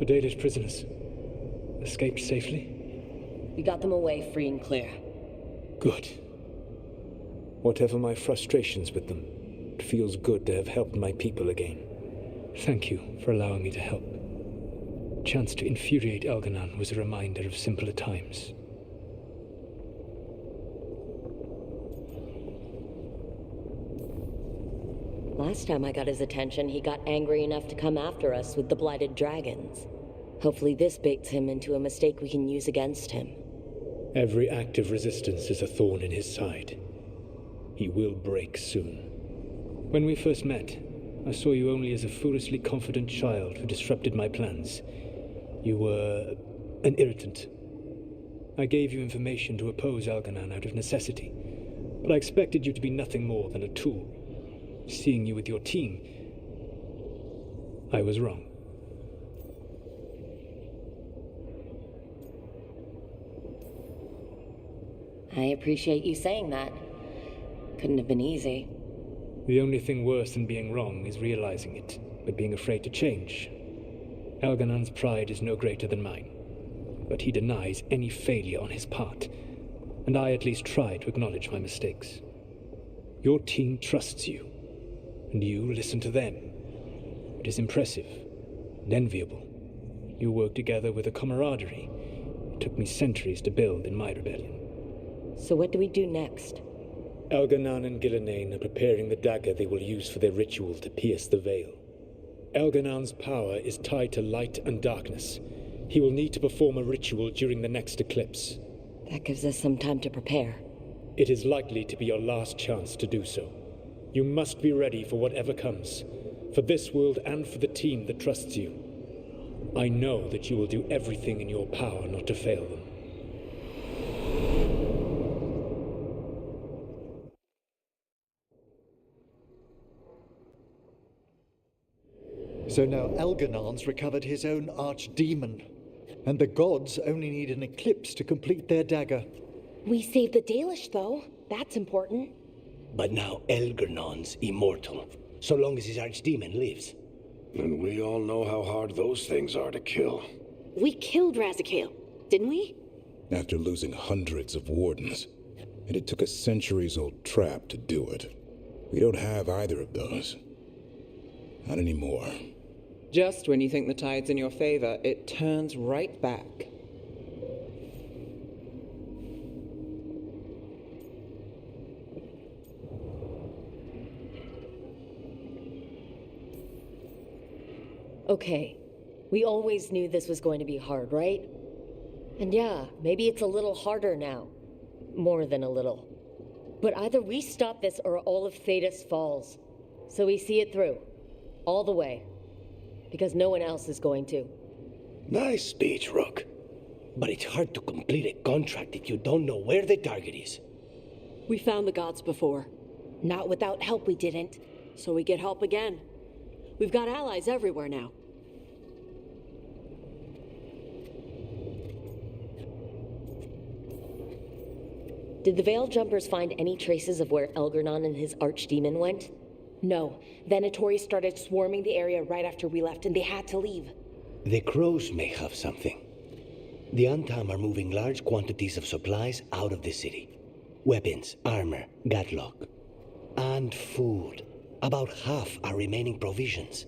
The Dalish prisoners escaped safely? We got them away free and clear. Good. Whatever my frustrations with them, it feels good to have helped my people again. Thank you for allowing me to help. The chance to infuriate Elganon was a reminder of simpler times. Last time I got his attention, he got angry enough to come after us with the blighted dragons. Hopefully this baits him into a mistake we can use against him. Every act of resistance is a thorn in his side. He will break soon. When we first met, I saw you only as a foolishly confident child who disrupted my plans. You were an irritant. I gave you information to oppose Elganon out of necessity, but I expected you to be nothing more than a tool. Seeing you with your team, I was wrong. I appreciate you saying that. Couldn't have been easy. The only thing worse than being wrong is realizing it, but being afraid to change. Elganon's pride is no greater than mine, but he denies any failure on his part, and I at least try to acknowledge my mistakes. Your team trusts you, and you listen to them. It is impressive and enviable. You work together with a camaraderie it took me centuries to build in my rebellion. So what do we do next? Elganon and Gillenane are preparing the dagger they will use for their ritual to pierce the veil. Elganon's power is tied to light and darkness. He will need to perform a ritual during the next eclipse. That gives us some time to prepare. It is likely to be your last chance to do so. You must be ready for whatever comes, for this world and for the team that trusts you. I know that you will do everything in your power not to fail them. So now Elganon's recovered his own archdemon, and the gods only need an eclipse to complete their dagger. We saved the Dalish, though. That's important. But now Elganon's immortal, so long as his archdemon lives. And we all know how hard those things are to kill. We killed Razikale, didn't we? After losing hundreds of wardens. And it took a centuries-old trap to do it. We don't have either of those. Not anymore. Just when you think the tide's in your favor, it turns right back. Okay, we always knew this was going to be hard, right? And yeah, maybe it's a little harder now. More than a little. But either we stop this or all of Thedas falls. So we see it through. All the way. Because no one else is going to. Nice speech, Rook. But it's hard to complete a contract if you don't know where the target is. We found the gods before. Not without help we didn't. So we get help again. We've got allies everywhere now. Did the Veil Jumpers find any traces of where Elganon and his archdemon went? No. Venatori started swarming the area right after we left, and they had to leave. The crows may have something. The Antam are moving large quantities of supplies out of the city. Weapons, armor, gatlock. And food. About half are remaining provisions.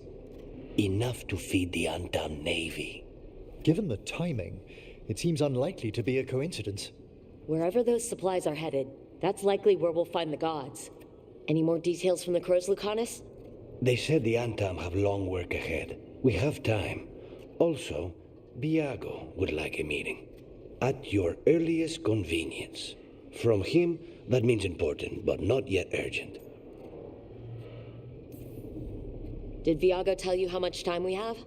Enough to feed the Antam navy. Given the timing, it seems unlikely to be a coincidence. Wherever those supplies are headed, that's likely where we'll find the gods. Any more details from the crows, Lucanus? They said the Antam have long work ahead. We have time. Also, Viago would like a meeting. At your earliest convenience. From him, that means important, but not yet urgent. Did Viago tell you how much time we have?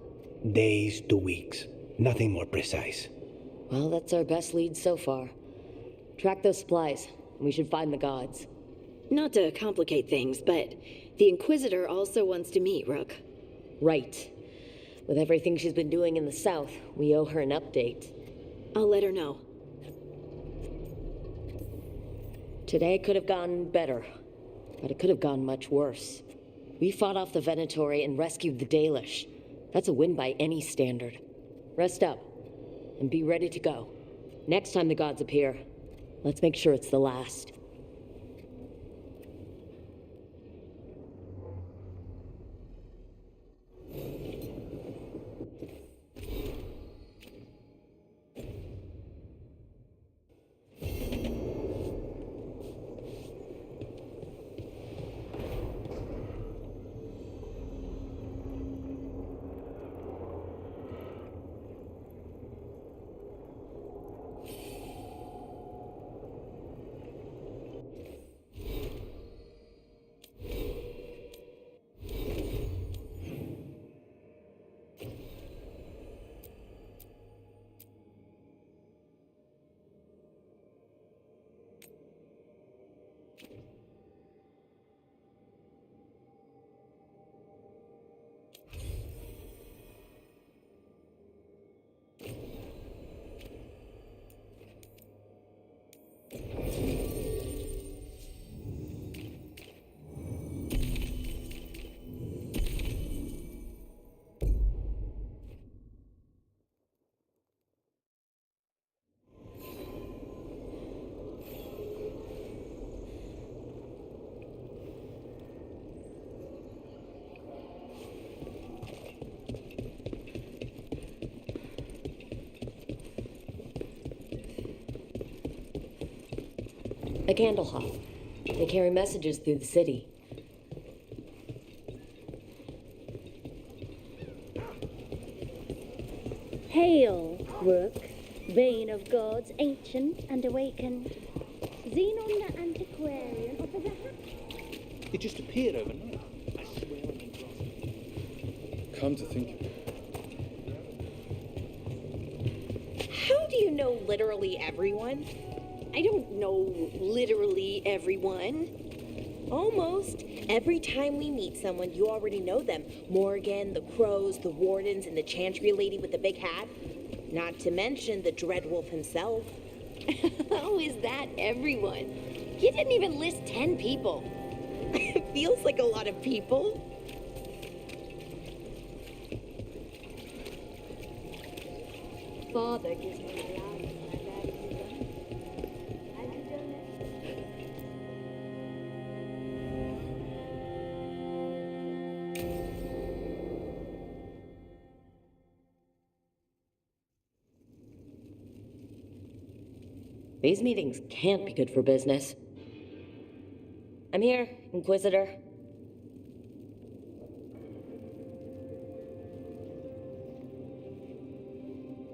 Days to weeks. Nothing more precise. Well, that's our best lead so far. Track those supplies, and we should find the gods. Not to complicate things, but the Inquisitor also wants to meet Rook. Right. With everything she's been doing in the south, we owe her an update. I'll let her know. Today could have gone better, but it could have gone much worse. We fought off the Venatori and rescued the Dalish. That's a win by any standard. Rest up. And be ready to go. Next time the gods appear, let's make sure it's the last. A candle hall. They carry messages through the city. Hail, Rook, bane of gods, ancient and awakened. Xenon the antiquarian offers a hat. It just appeared overnight. I swear on my God. Come to think of it. How do you know literally everyone? I don't know literally everyone. Almost. Every time we meet someone, you already know them. Morgan, the Crows, the Wardens, and the Chantry lady with the big hat. Not to mention the Dreadwolf himself. How is that everyone? You didn't even list 10 people. It feels like a lot of people. Father gives me allowance when I bury his gun. Have you done that? These meetings can't be good for business. I'm here, Inquisitor.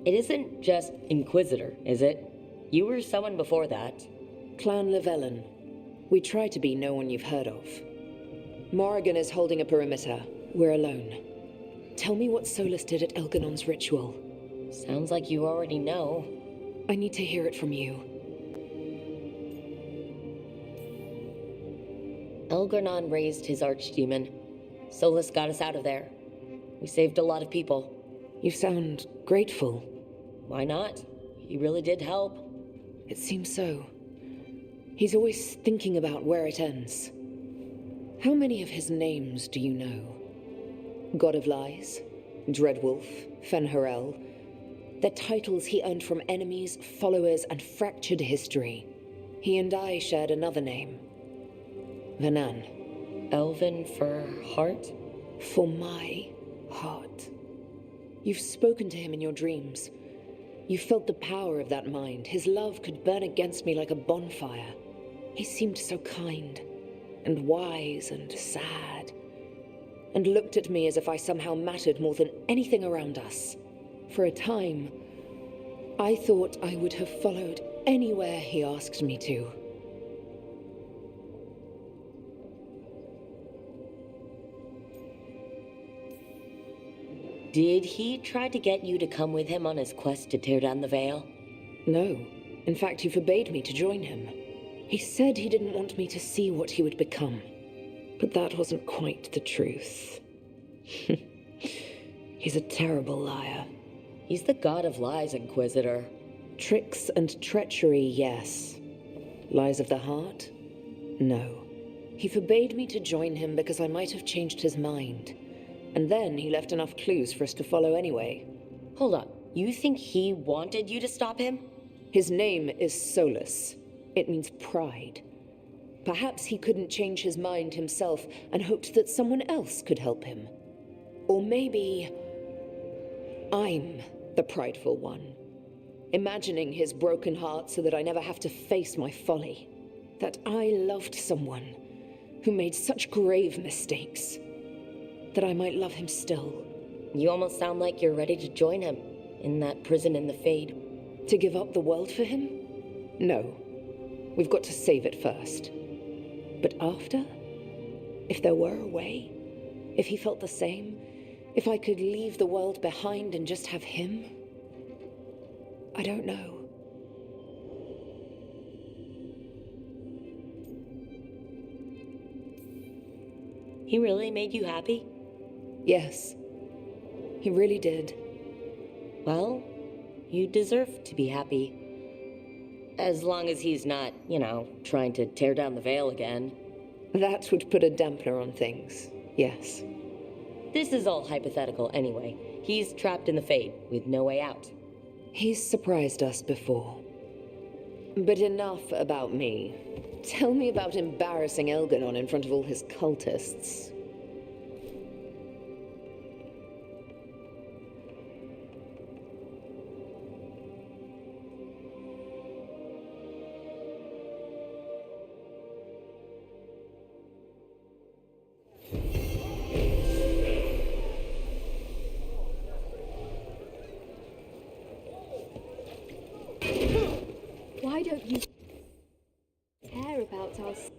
It isn't just Inquisitor, is it? You were someone before that. Clan Llewellyn. We try to be no one you've heard of. Morrigan is holding a perimeter. We're alone. Tell me what Solus did at Elganon's ritual. Sounds like you already know. I need to hear it from you. Elgarnon raised his archdemon. Solus got us out of there. We saved a lot of people. You sound grateful. Why not? He really did help. It seems so. He's always thinking about where it ends. How many of his names do you know? God of Lies, Dreadwolf, Fen'Harel. They're titles he earned from enemies, followers, and fractured history. He and I shared another name. Vanan. Elven for heart? For my heart. You've spoken to him in your dreams. You felt the power of that mind. His love could burn against me like a bonfire. He seemed so kind, and wise, and sad, and looked at me as if I somehow mattered more than anything around us. For a time, I thought I would have followed anywhere he asked me to. Did he try to get you to come with him on his quest to tear down the veil? No. In fact, he forbade me to join him. He said he didn't want me to see what he would become. But that wasn't quite the truth. He's a terrible liar. He's the god of lies, Inquisitor. Tricks and treachery, yes. Lies of the heart? No. He forbade me to join him because I might have changed his mind. And then he left enough clues for us to follow anyway. Hold on. You think he wanted you to stop him? His name is Solus. It means pride. Perhaps he couldn't change his mind himself and hoped that someone else could help him. Or maybe I'm the prideful one, imagining his broken heart so that I never have to face my folly. That I loved someone who made such grave mistakes, that I might love him still. You almost sound like you're ready to join him in that prison in the Fade. To give up the world for him? No. We've got to save it first. But after? If there were a way? If he felt the same? If I could leave the world behind and just have him? I don't know. He really made you happy? Yes. He really did. Well, you deserve to be happy. As long as he's not, trying to tear down the veil again. That would put a dampener on things, yes. This is all hypothetical anyway. He's trapped in the Fade with no way out. He's surprised us before. But enough about me. Tell me about embarrassing Elganon in front of all his cultists. Why don't you care about us?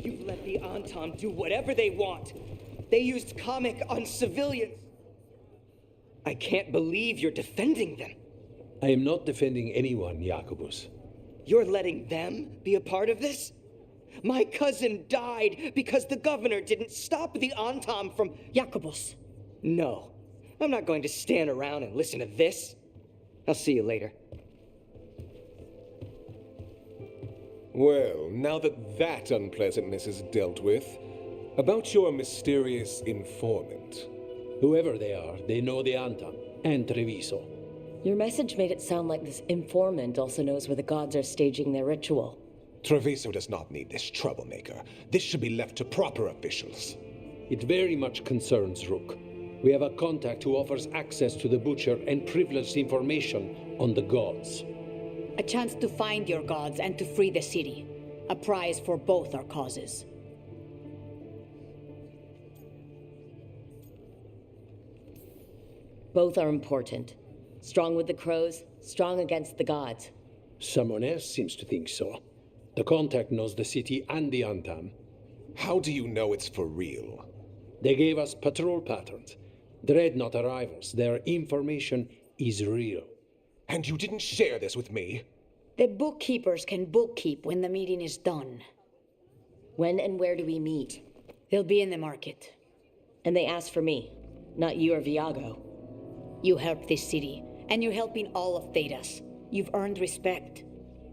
You've let the Antam do whatever they want. They used comic on civilians. I can't believe you're defending them. I am not defending anyone, Jacobus. You're letting them be a part of this? My cousin died because the governor didn't stop the Antam from... Jacobus. No, I'm not going to stand around and listen to this. I'll see you later. Well, now that unpleasantness is dealt with, about your mysterious informant. Whoever they are, they know the Antam and Treviso. Your message made it sound like this informant also knows where the gods are staging their ritual. Treviso does not need this troublemaker. This should be left to proper officials. It very much concerns Rook. We have a contact who offers access to the Butcher and privileged information on the gods. A chance to find your gods and to free the city. A prize for both our causes. Both are important. Strong with the crows, strong against the gods. Someone else seems to think so. The contact knows the city and the Antam. How do you know it's for real? They gave us patrol patterns. Dreadnought arrivals. Their information is real. And you didn't share this with me? The bookkeepers can bookkeep when the meeting is done. When and where do we meet? They'll be in the market. And they asked for me, not you or Viago. You helped this city, and you're helping all of Thedas. You've earned respect.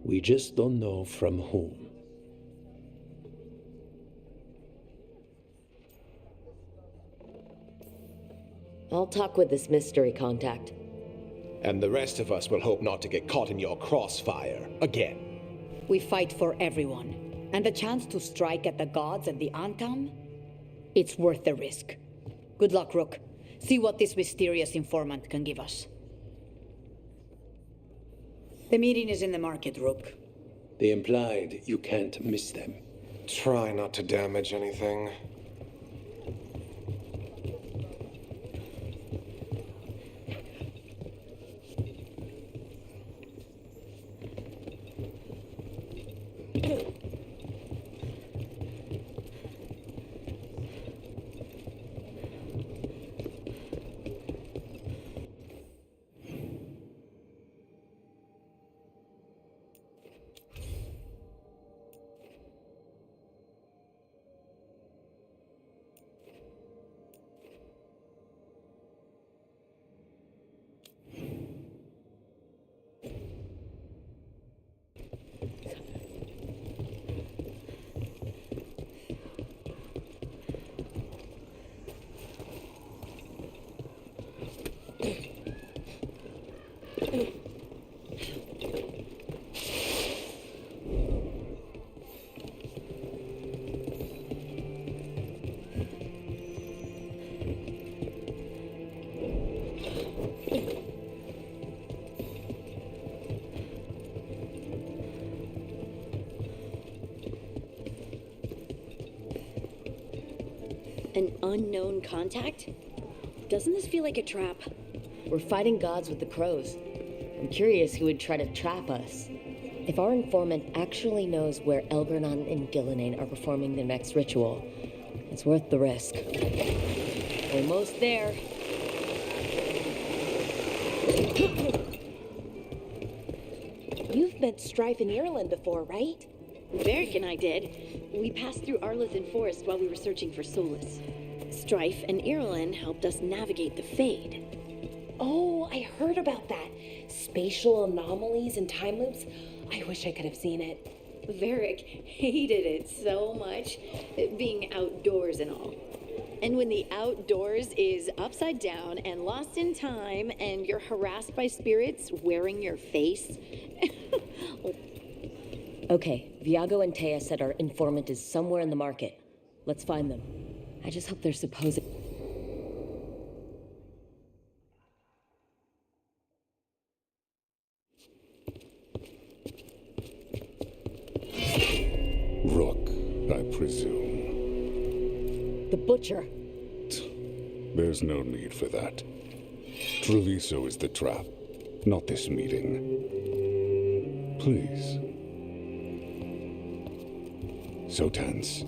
We just don't know from whom. I'll talk with this mystery contact. And the rest of us will hope not to get caught in your crossfire again. We fight for everyone. And the chance to strike at the gods and the Antam? It's worth the risk. Good luck, Rook. See what this mysterious informant can give us. The meeting is in the market, Rook. They implied you can't miss them. Try not to damage anything. An unknown contact? Doesn't this feel like a trap? We're fighting gods with the crows. I'm curious who would try to trap us. If our informant actually knows where Elgernon and Gillenane are performing their next ritual, it's worth the risk. Almost there. You've met Strife in Ireland before, right? Varric and I did. We passed through Arlathan Forest while we were searching for Solus. Strife and Ireland helped us navigate the Fade. Oh, I heard about that. Spatial anomalies and time loops. I wish I could have seen it. Varric hated it so much, being outdoors and all. And when the outdoors is upside down and lost in time and you're harassed by spirits wearing your face. Okay, Viago and Taya said our informant is somewhere in the market. Let's find them. I just hope they're supposed... Rook, I presume. The Butcher. There's no need for that. Treviso is the trap, not this meeting. Please. So tense.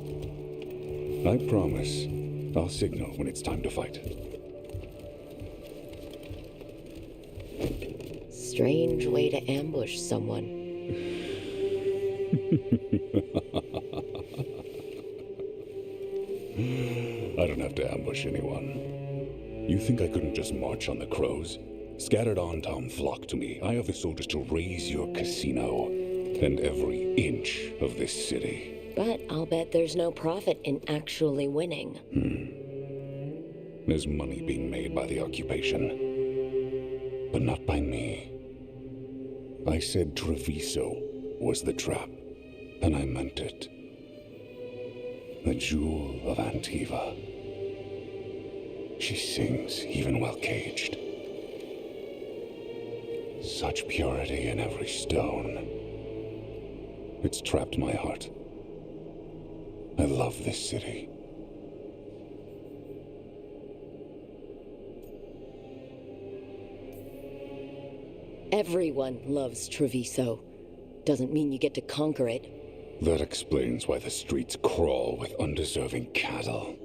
I promise I'll signal when it's time to fight. Strange way to ambush someone. I don't have to ambush anyone. You think I couldn't just march on the crows? Scattered Antam flock to me. I have the soldiers to raise your casino and every inch of this city. But I'll bet there's no profit in actually winning. There's money being made by the occupation, but not by me. I said Treviso was the trap, and I meant it. The jewel of Antiva. She sings even while caged. Such purity in every stone. It's trapped my heart. I love this city. Everyone loves Treviso. Doesn't mean you get to conquer it. That explains why the streets crawl with undeserving cattle.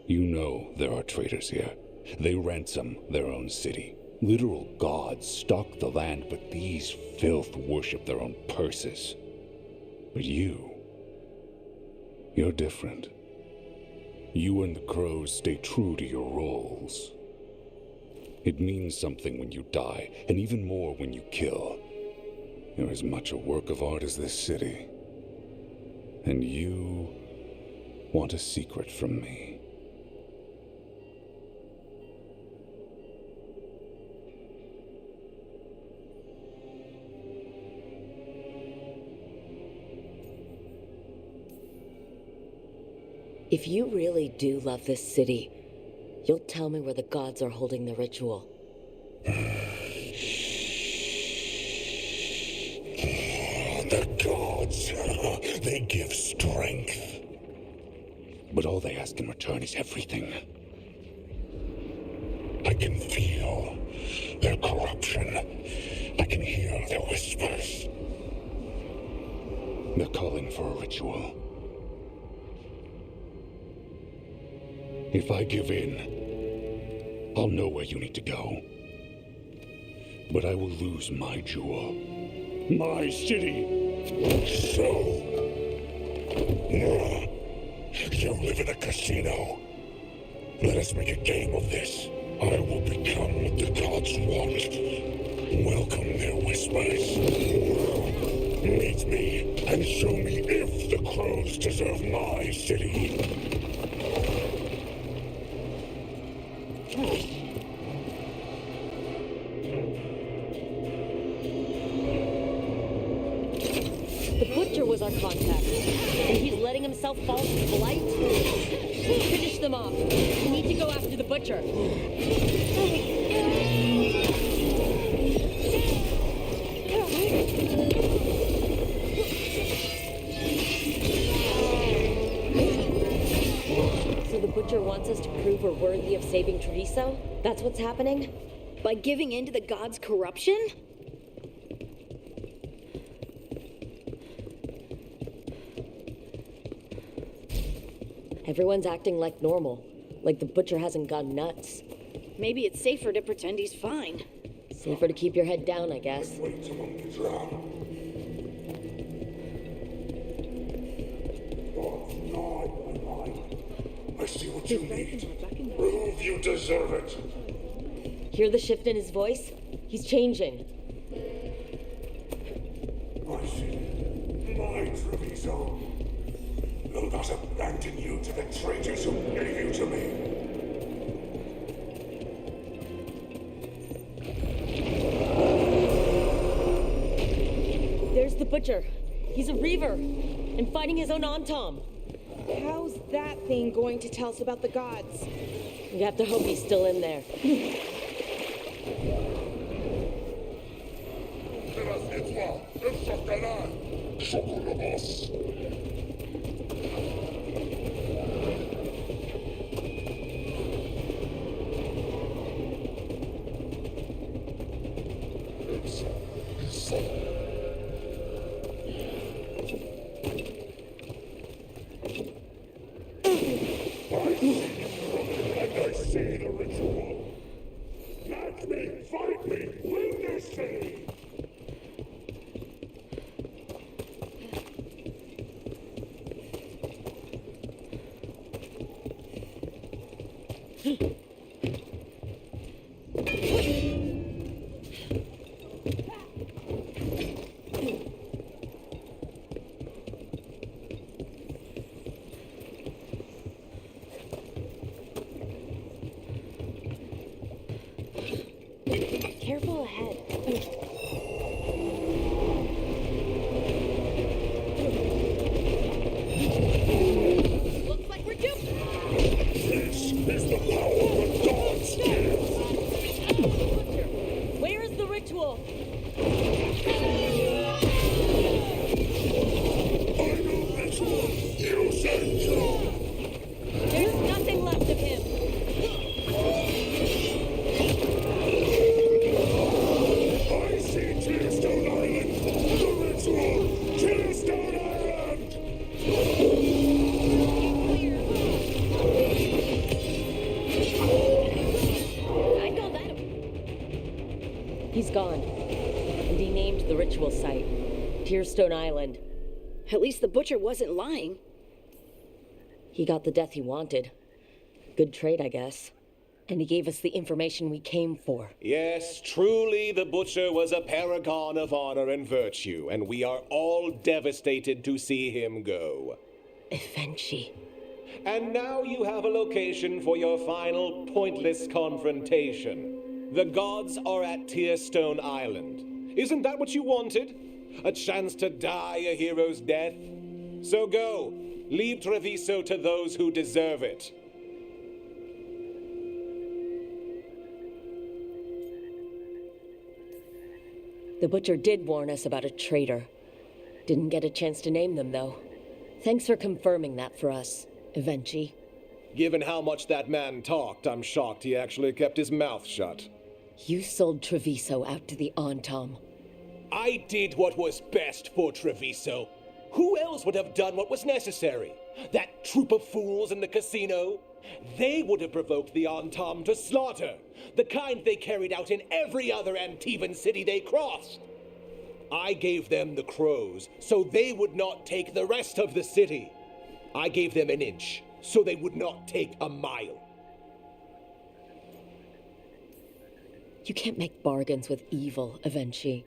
You know there are traitors here. They ransom their own city. Literal gods stalk the land, but these filth worship their own purses. But you're different. You and the crows stay true to your roles. It means something when you die, and even more when you kill. You're as much a work of art as this city. And you want a secret from me. If you really do love this city, you'll tell me where the gods are holding the ritual. The gods, they give strength. But all they ask in return is everything. I can feel their corruption. I can hear their whispers. They're calling for a ritual. If I give in, I'll know where you need to go. But I will lose my jewel. My city. So, you live in a casino. Let us make a game of this. I will become what the gods want. Welcome their whispers. Meet me and show me if the crows deserve my city. The Butcher was our contact, and he's letting himself fall to blight? Finish them off. We need to go after the Butcher. So the Butcher wants us to prove we're worthy of saving Treviso? That's what's happening? By giving in to the gods' corruption? Everyone's acting like normal, like the butcher hasn't gone nuts. Maybe it's safer to pretend he's fine. Safer to keep your head down, I guess. I see what you need. Prove you deserve it. Hear the shift in his voice? He's changing. I see. My Treviso. Will not abandon you to the traitors who gave you to me. There's the butcher. He's a reaver, and fighting his own Antom. How's that thing going to tell us about the gods? We have to hope he's still in there. I see the ritual. Let me, fight me, win this city. Careful ahead. Looks like we're doomed. This is the power of God's gift. Where is the ritual? I know ritual. You said true. There's nothing left of him. I see Tearstone Island. The ritual. Tearstone Island. I know that. He's gone. And he named the ritual site Tearstone Island. At least the butcher wasn't lying. He got the death he wanted. Good trade, I guess. And he gave us the information we came for. Yes, truly the Butcher was a paragon of honor and virtue, and we are all devastated to see him go. Eventually. And now you have a location for your final pointless confrontation. The gods are at Tearstone Island. Isn't that what you wanted? A chance to die a hero's death? So go, leave Treviso to those who deserve it. The butcher did warn us about a traitor. Didn't get a chance to name them, though. Thanks for confirming that for us, Evenchi. Given how much that man talked, I'm shocked he actually kept his mouth shut. You sold Treviso out to the Antom. I did what was best for Treviso. Who else would have done what was necessary? That troop of fools in the casino? They would have provoked the Antom to slaughter, the kind they carried out in every other Antivan city they crossed. I gave them the crows, so they would not take the rest of the city. I gave them an inch, so they would not take a mile. You can't make bargains with evil, Evenchi.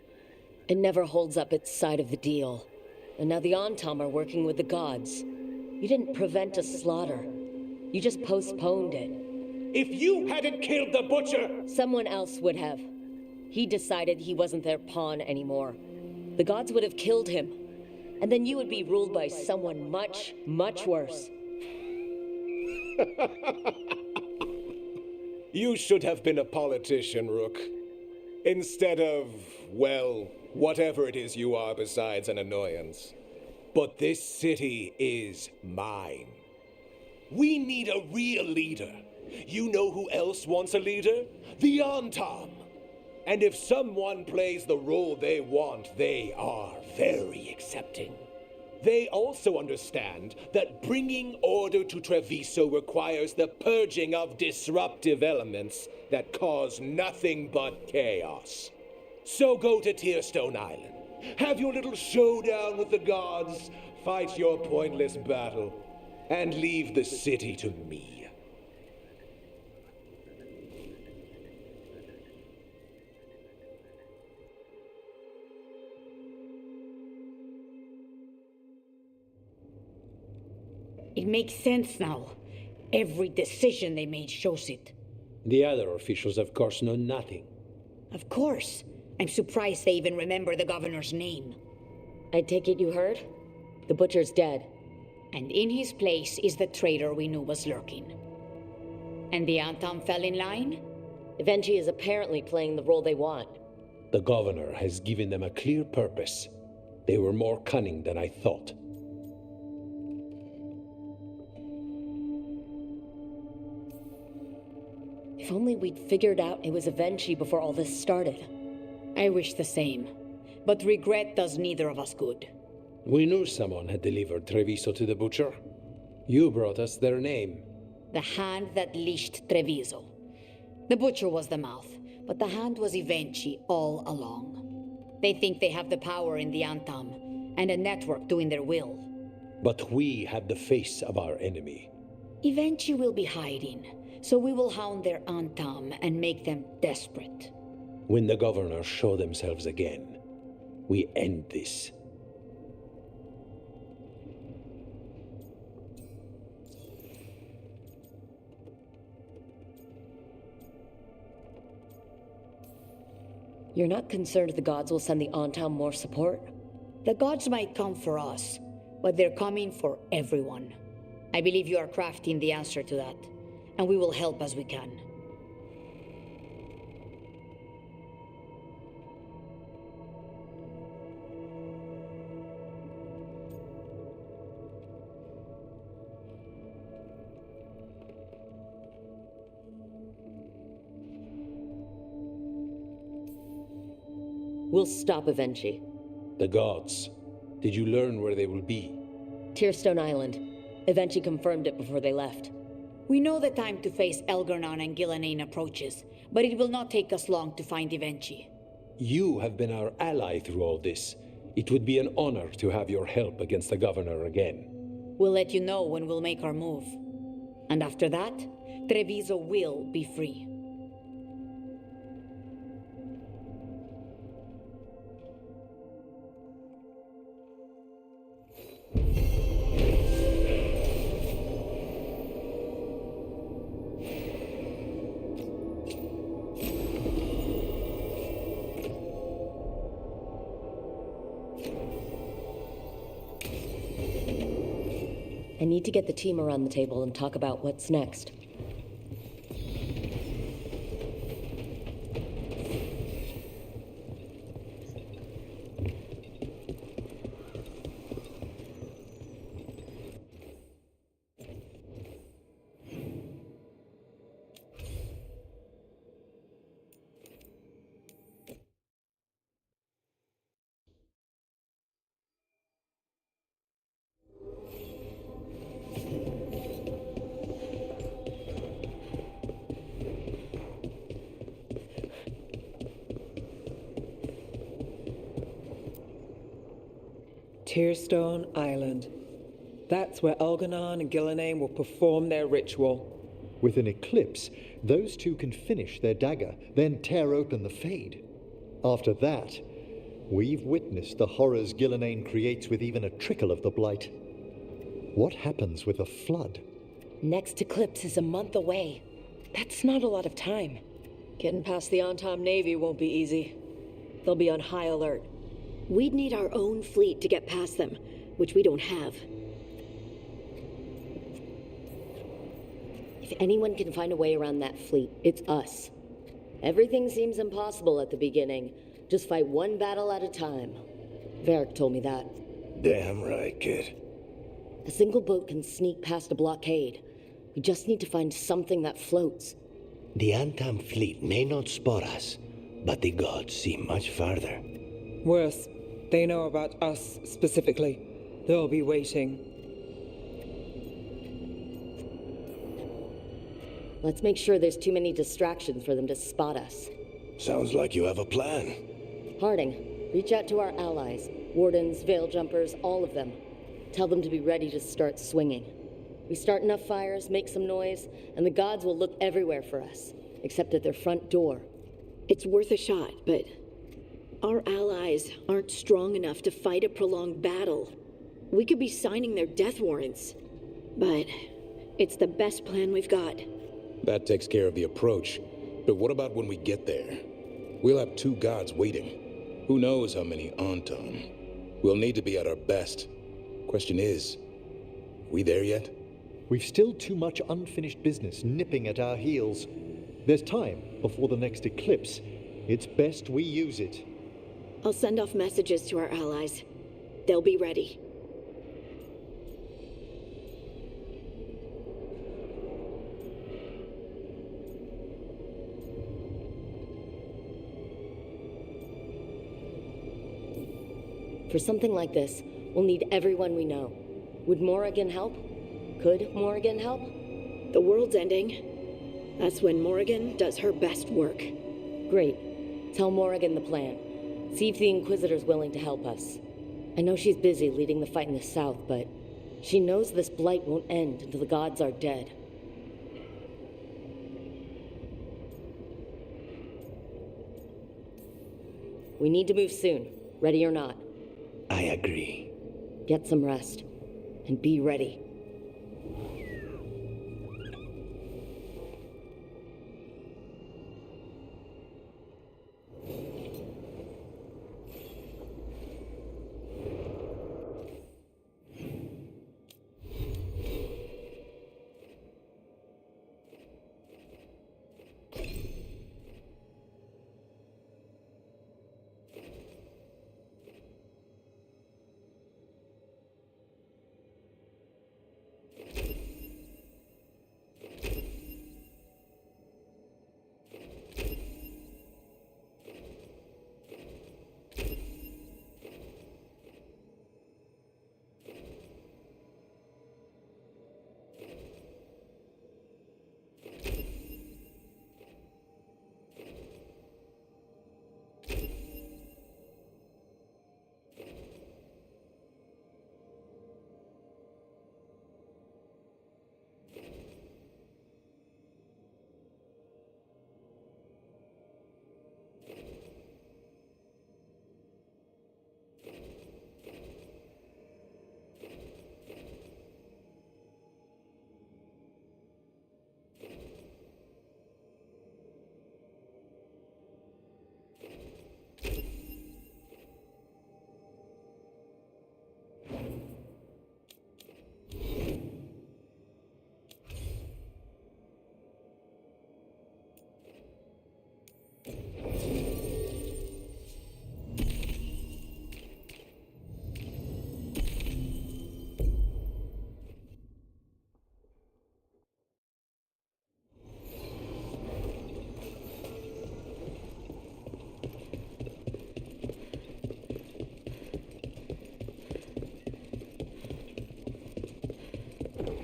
It never holds up its side of the deal. And now the Antom are working with the gods. You didn't prevent a slaughter. You just postponed it. If you hadn't killed the butcher... Someone else would have. He decided he wasn't their pawn anymore. The gods would have killed him. And then you would be ruled by someone much, much worse. You should have been a politician, Rook. Instead of, well, whatever it is you are besides an annoyance. But this city is mine. We need a real leader. You know who else wants a leader? The Antam. And if someone plays the role they want, they are very accepting. They also understand that bringing order to Treviso requires the purging of disruptive elements that cause nothing but chaos. So go to Tearstone Island. Have your little showdown with the gods, fight your pointless battle, and leave the city to me. It makes sense now. Every decision they made shows it. The other officials, of course, know nothing. Of course. I'm surprised they even remember the governor's name. I take it you heard? The butcher's dead. And in his place is the traitor we knew was lurking. And the Antam fell in line? Evenchi is apparently playing the role they want. The governor has given them a clear purpose. They were more cunning than I thought. If only we'd figured out it was Evenchi before all this started. I wish the same. But regret does neither of us good. We knew someone had delivered Treviso to the butcher. You brought us their name. The hand that leashed Treviso. The butcher was the mouth, but the hand was Evenchi all along. They think they have the power in the Antam, and a network doing their will. But we have the face of our enemy. Evenchi will be hiding, so we will hound their Antam and make them desperate. When the governors show themselves again, we end this. You're not concerned the gods will send the Antam more support? The gods might come for us, but they're coming for everyone. I believe you are crafting the answer to that, and we will help as we can. We'll stop Evenchi. The gods. Did you learn where they will be? Tearstone Island. Evenchi confirmed it before they left. We know the time to face Elgar'nan and Gillenane approaches, but it will not take us long to find Evenchi. You have been our ally through all this. It would be an honor to have your help against the governor again. We'll let you know when we'll make our move. And after that, Treviso will be free. I need to get the team around the table and talk about what's next. Tearstone Island. That's where Elgar'nan and Gillenane will perform their ritual. With an eclipse, those two can finish their dagger, then tear open the Fade. After that, we've witnessed the horrors Gillenane creates with even a trickle of the Blight. What happens with a flood? Next eclipse is a month away. That's not a lot of time. Getting past the Antam Navy won't be easy. They'll be on high alert. We'd need our own fleet to get past them, which we don't have. If anyone can find a way around that fleet, it's us. Everything seems impossible at the beginning. Just fight one battle at a time. Varric told me that. Damn right, kid. A single boat can sneak past a blockade, We just need to find something that floats. The Antam fleet may not spot us, but the gods see much farther. Worse, they know about us specifically. They'll be waiting. Let's make sure there's too many distractions for them to spot us. Sounds like you have a plan. Harding, reach out to our allies. Wardens, veil jumpers, all of them. Tell them to be ready to start swinging. We start enough fires, make some noise, and the gods will look everywhere for us, except at their front door. It's worth a shot, but our allies aren't strong enough to fight a prolonged battle. We could be signing their death warrants, but it's the best plan we've got. That takes care of the approach. But what about when we get there? We'll have two gods waiting. Who knows how many Antam? We'll need to be at our best. Question is, we there yet? We've still too much unfinished business nipping at our heels. There's time before the next eclipse. It's best we use it. I'll send off messages to our allies. They'll be ready. For something like this, we'll need everyone we know. Would Morrigan help? Could Morrigan help? The world's ending. That's when Morrigan does her best work. Great. Tell Morrigan the plan. See if the Inquisitor's willing to help us. I know she's busy leading the fight in the south, but she knows this blight won't end until the gods are dead. We need to move soon, ready or not. I agree. Get some rest, and be ready.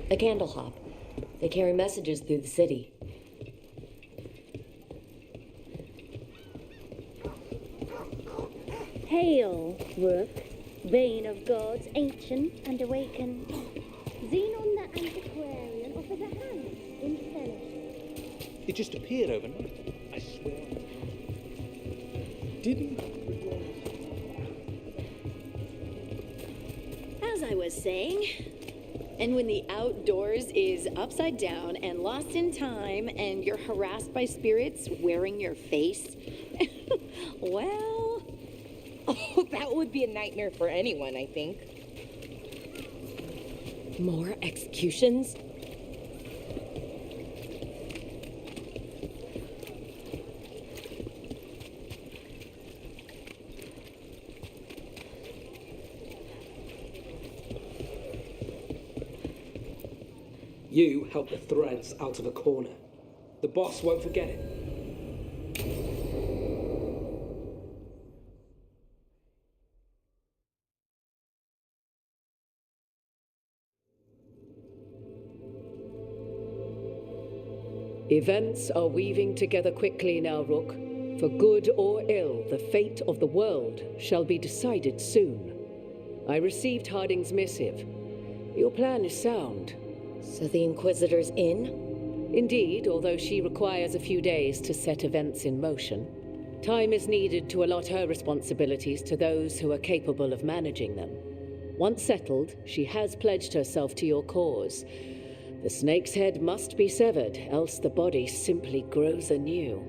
A candle hop. They carry messages through the city. Hail, Rook, bane of gods, ancient and awakened. Xenon the Antiquarian offers a hand in fellowship. It just appeared overnight, I swear. Didn't. As I was saying, and when the outdoors is upside down and lost in time and you're harassed by spirits wearing your face, well, oh, that would be a nightmare for anyone, I think. More executions? You helped the threads out of a corner. The boss won't forget it. Events are weaving together quickly now, Rook. For good or ill, the fate of the world shall be decided soon. I received Harding's missive. Your plan is sound. So the Inquisitor's in? Indeed, although she requires a few days to set events in motion. Time is needed to allot her responsibilities to those who are capable of managing them. Once settled, she has pledged herself to your cause. The snake's head must be severed, else the body simply grows anew.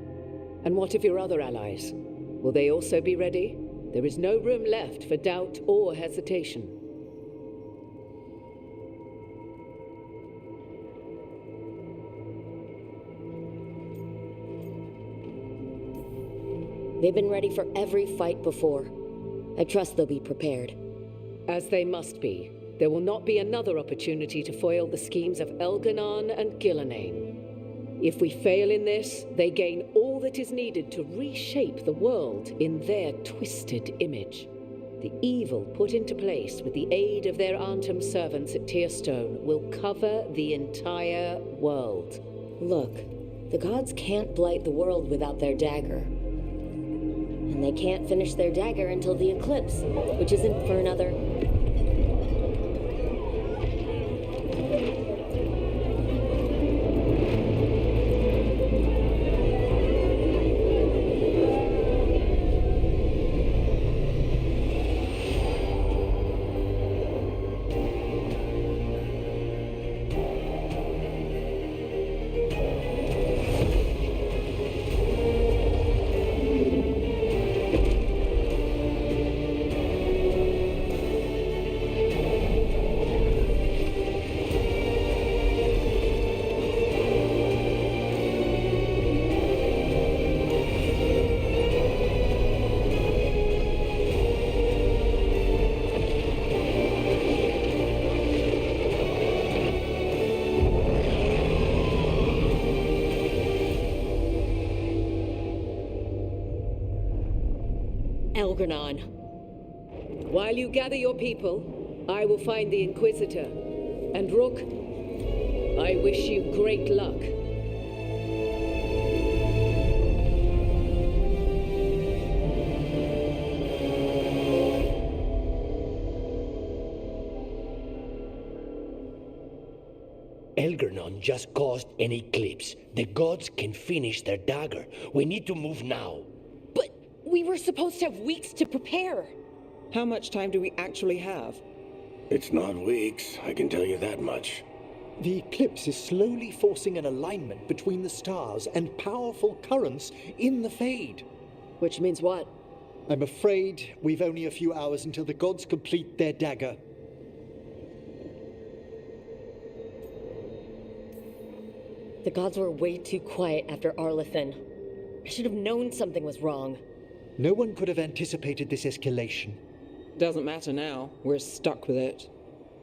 And what of your other allies? Will they also be ready? There is no room left for doubt or hesitation. They've been ready for every fight before. I trust they'll be prepared. As they must be. There will not be another opportunity to foil the schemes of Elganon and Gillenane. If we fail in this, they gain all that is needed to reshape the world in their twisted image. The evil put into place with the aid of their Antum servants at Tearstone will cover the entire world. Look, the gods can't blight the world without their dagger. And they can't finish their dagger until the eclipse, which isn't for another... Elganon. While you gather your people, I will find the Inquisitor. And Rook, I wish you great luck. Elgernon just caused an eclipse. The gods can finish their dagger. We need to move now. We were supposed to have weeks to prepare. How much time do we actually have? It's not weeks, I can tell you that much. The eclipse is slowly forcing an alignment between the stars and powerful currents in the Fade. Which means what? I'm afraid we've only a few hours until the gods complete their dagger. The gods were way too quiet after Arlathan. I should have known something was wrong. No one could have anticipated this escalation. Doesn't matter now. We're stuck with it.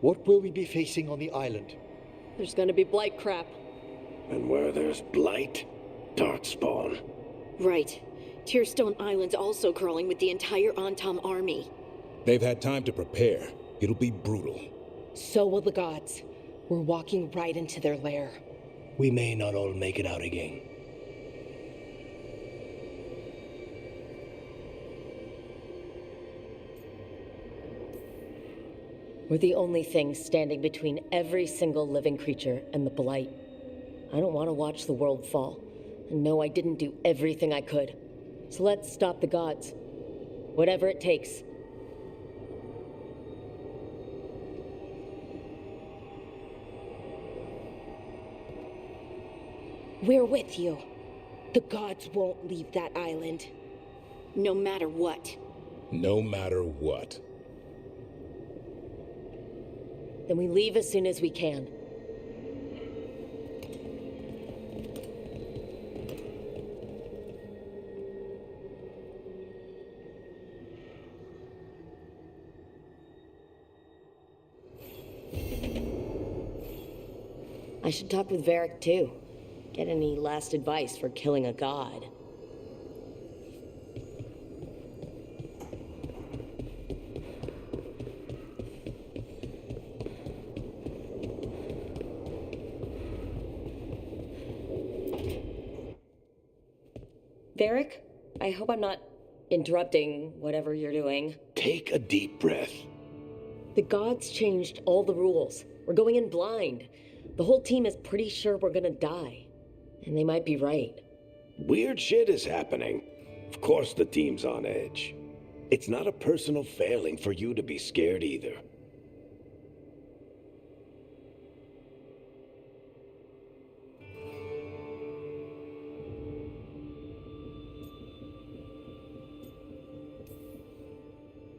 What will we be facing on the island? There's gonna be blight crap. And where there's blight, darkspawn. Right. Tearstone Island's also crawling with the entire Antam army. They've had time to prepare. It'll be brutal. So will the gods. We're walking right into their lair. We may not all make it out again. We're the only thing standing between every single living creature and the blight. I don't want to watch the world fall. And no, I didn't do everything I could. So let's stop the gods. Whatever it takes. We're with you. The gods won't leave that island. No matter what. No matter what. Then we leave as soon as we can. I should talk with Varric too. Get any last advice for killing a god. Varric, I hope I'm not interrupting whatever you're doing. Take a deep breath. The gods changed all the rules. We're going in blind. The whole team is pretty sure we're gonna die. And they might be right. Weird shit is happening. Of course the team's on edge. It's not a personal failing for you to be scared either.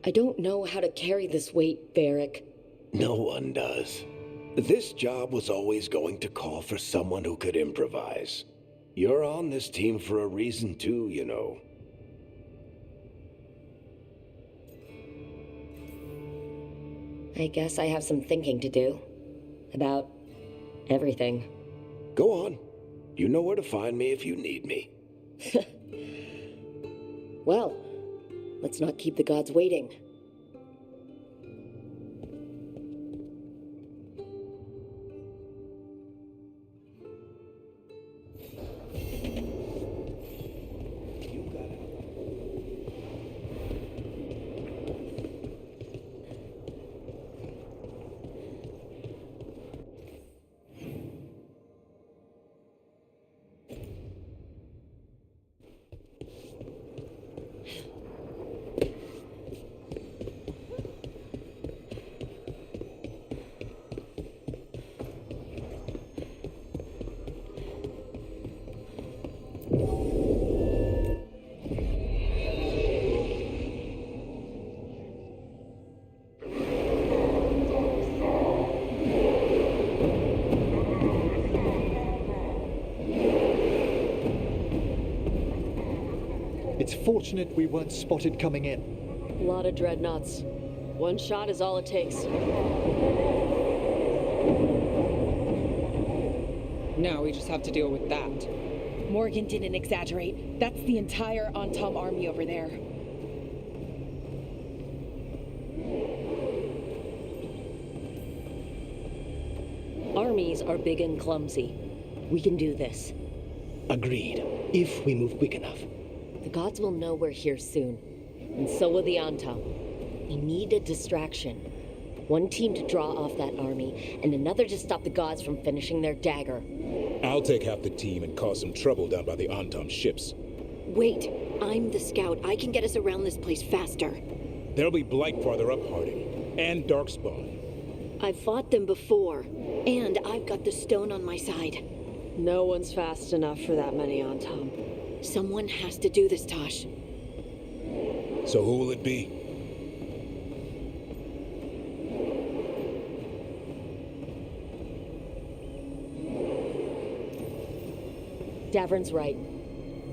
I don't know how to carry this weight, Varric. No one does. This job was always going to call for someone who could improvise. You're on this team for a reason too, you know. I guess I have some thinking to do. About everything. Go on. You know where to find me if you need me. Well, let's not keep the gods waiting. It's fortunate we weren't spotted coming in. A lot of dreadnoughts. One shot is all it takes. Now we just have to deal with that. Morgan didn't exaggerate. That's the entire Antom army over there. Armies are big and clumsy. We can do this. Agreed, if we move quick enough. The gods will know we're here soon, and so will the Antom. We need a distraction. One team to draw off that army, and another to stop the gods from finishing their dagger. I'll take half the team and cause some trouble down by the Antom ships. Wait, I'm the scout. I can get us around this place faster. There'll be Blight farther up, Harding, and Darkspawn. I've fought them before, and I've got the stone on my side. No one's fast enough for that many Antom. Someone has to do this, Tosh. So who will it be? Davern's right.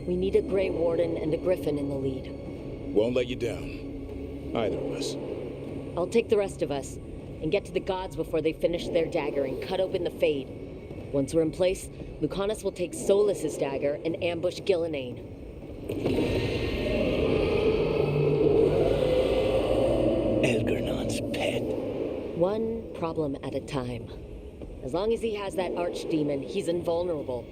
We need a Grey Warden and a Griffin in the lead. Won't let you down. Either of us. I'll take the rest of us, and get to the gods before they finish their dagger and cut open the Fade. Once we're in place, Lucanus will take Solus's dagger and ambush Gillenane. Elgernon's pet. One problem at a time. As long as he has that archdemon, he's invulnerable.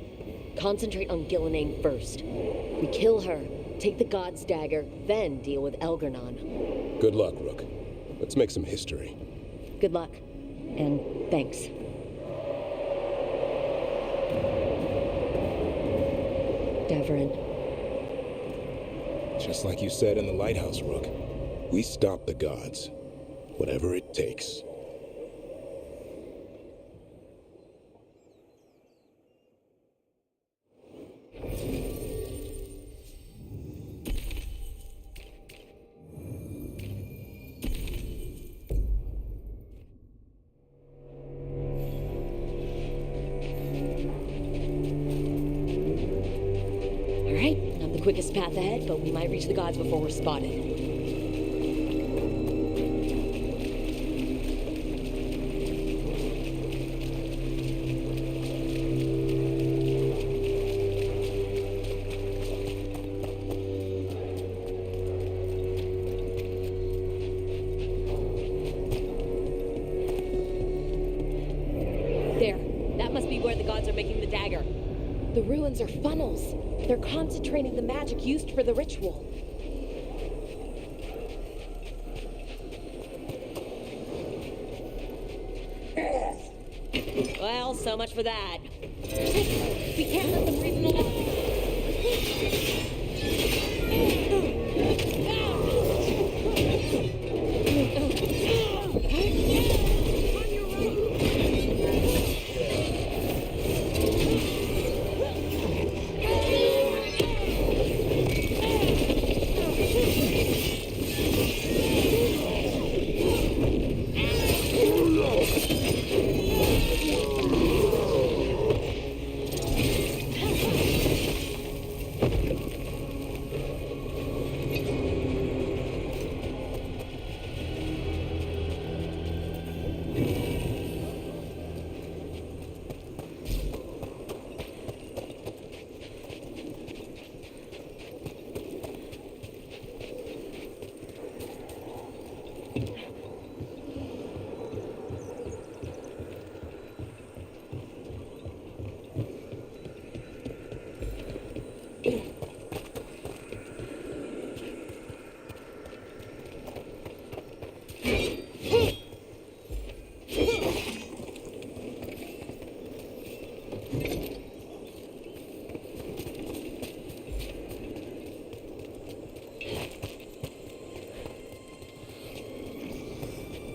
Concentrate on Gillenane first. We kill her, take the god's dagger, then deal with Elgernon. Good luck, Rook. Let's make some history. Good luck, and thanks. Davern. Just like you said in the lighthouse, Rook. We stop the gods. Whatever it takes. Quickest path ahead, but we might reach the gods before we're spotted. be where the gods are making the dagger. The ruins are funnels. They're concentrating the magic used for the ritual. Well, so much for that. We can't let them reason alone.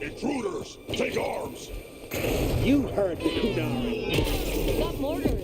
Intruders, take arms! You heard the Kunari. Got mortars.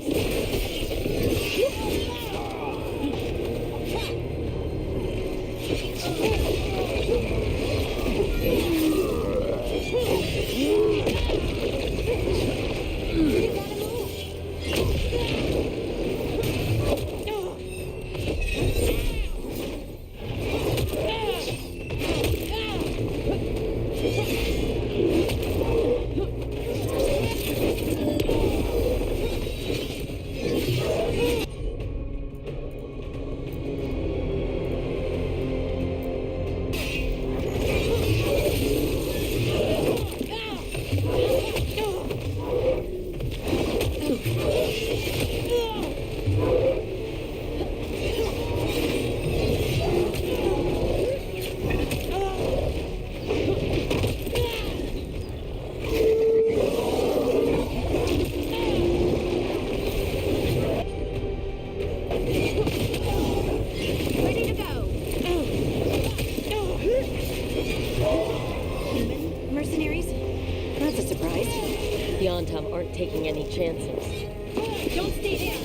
Taking any chances. Don't stay down.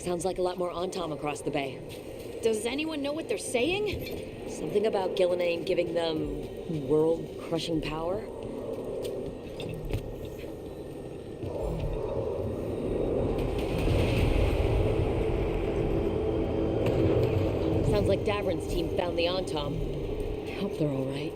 Sounds like a lot more Antom across the bay. Does anyone know what they're saying? Something about Gillenane giving them world-crushing power? Sounds like Davrin's team found the Antom. I hope they're all right.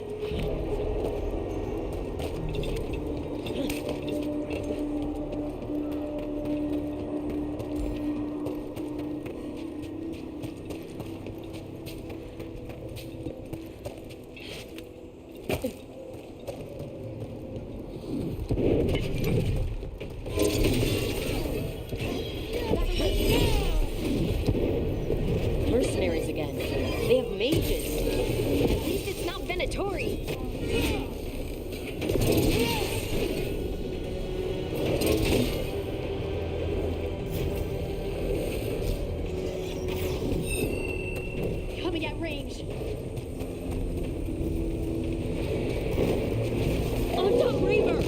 Mercenaries again. They have mages. At least it's not Venatori. Coming at range. On top, Reaver!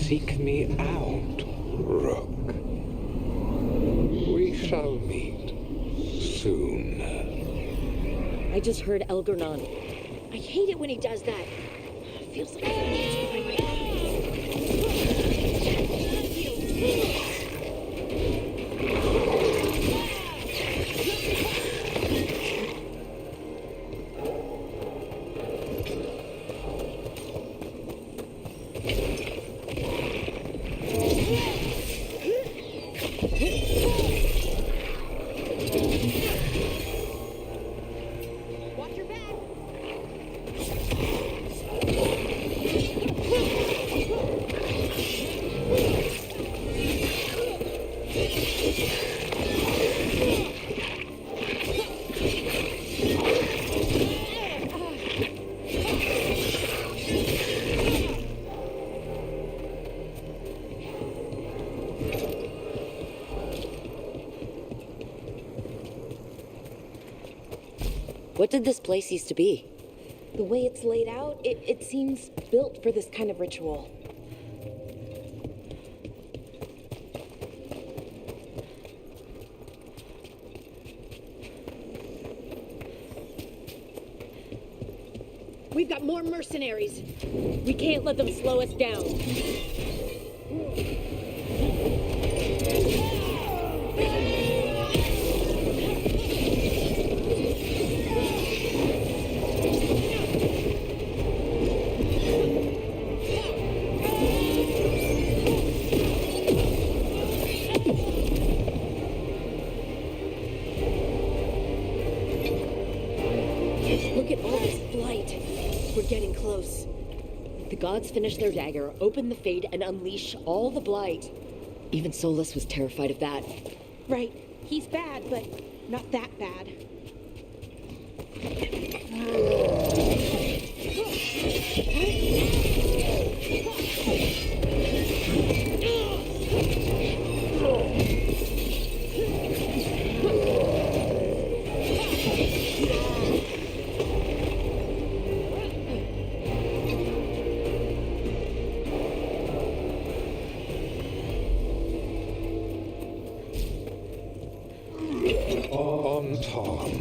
Seek me out, Rook. We shall meet soon. I just heard Elgernon. I hate it when he does that. Feels like it's going right What did this place used to be? The way it's laid out, it seems built for this kind of ritual. We've got more mercenaries. We can't let them slow us down. Look at all this blight. We're getting close. The gods finish their dagger, open the Fade, and unleash all the blight. Even Solus was terrified of that. Right. He's bad, but not that bad. On Tom,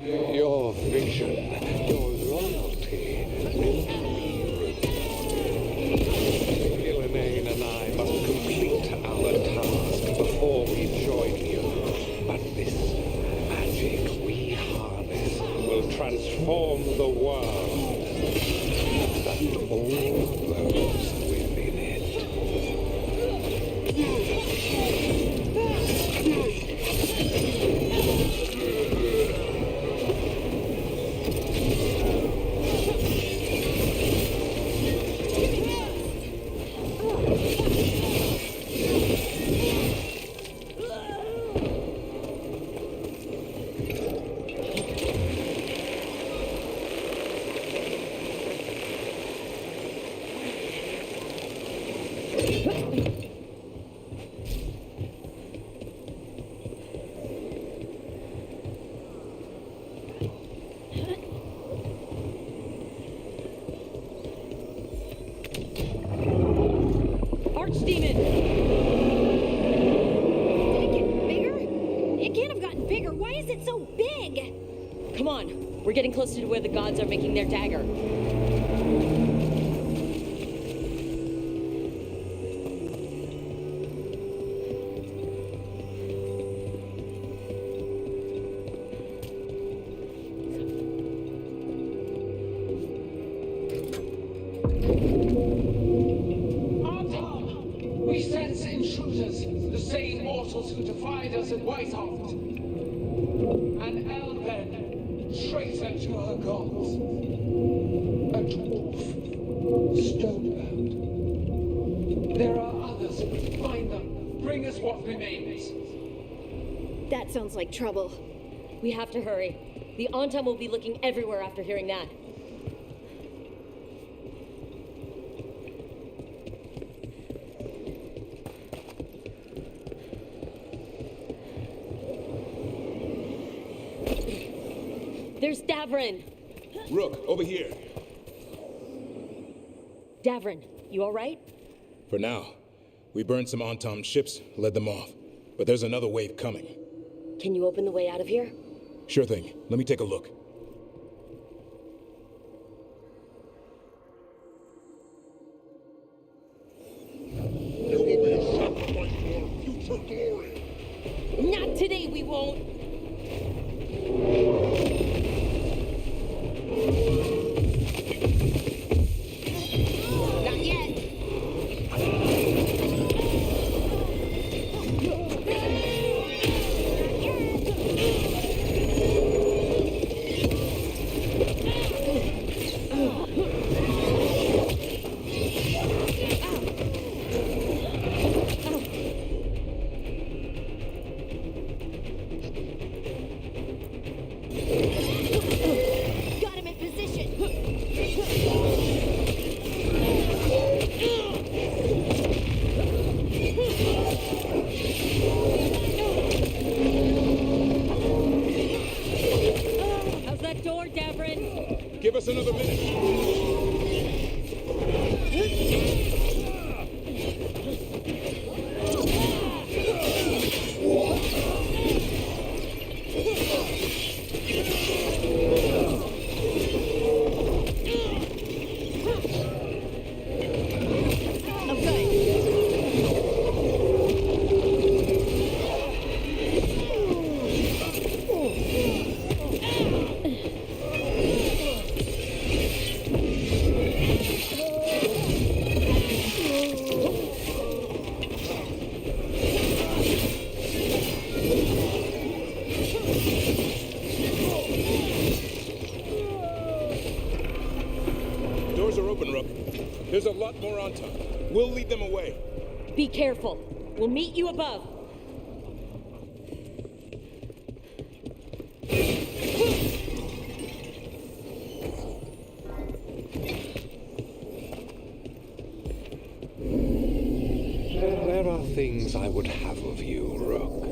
your vision, your loyalty will be rewarded. Elaine and I must complete our task before we join you. But this magic we harness will transform the world and all those within it. Archdemon! Did it get bigger? It can't have gotten bigger. Why is it so big? Come on, we're getting closer to where the gods are making their dagger. We sense intruders, the same mortals who defied us at Whitehoft. An Elven, traitor to her gods. A dwarf, stonebound. There are others. Find them. Bring us what remains. That sounds like trouble. We have to hurry. The Antam will be looking everywhere after hearing that. There's Davrin! Rook, over here. Davrin, you alright? For now. We burned some Antom ships, led them off. But there's another wave coming. Can you open the way out of here? Sure thing. Let me take a look. There will be a sacrifice for our future glory. Not today, we won't! Not yet. Got him in position. How's that door, Davrin? Give us another minute. Doors are open, Rook. There's a lot more on top. We'll lead them away. Be careful. We'll meet you above. There are things I would have of you, Rook.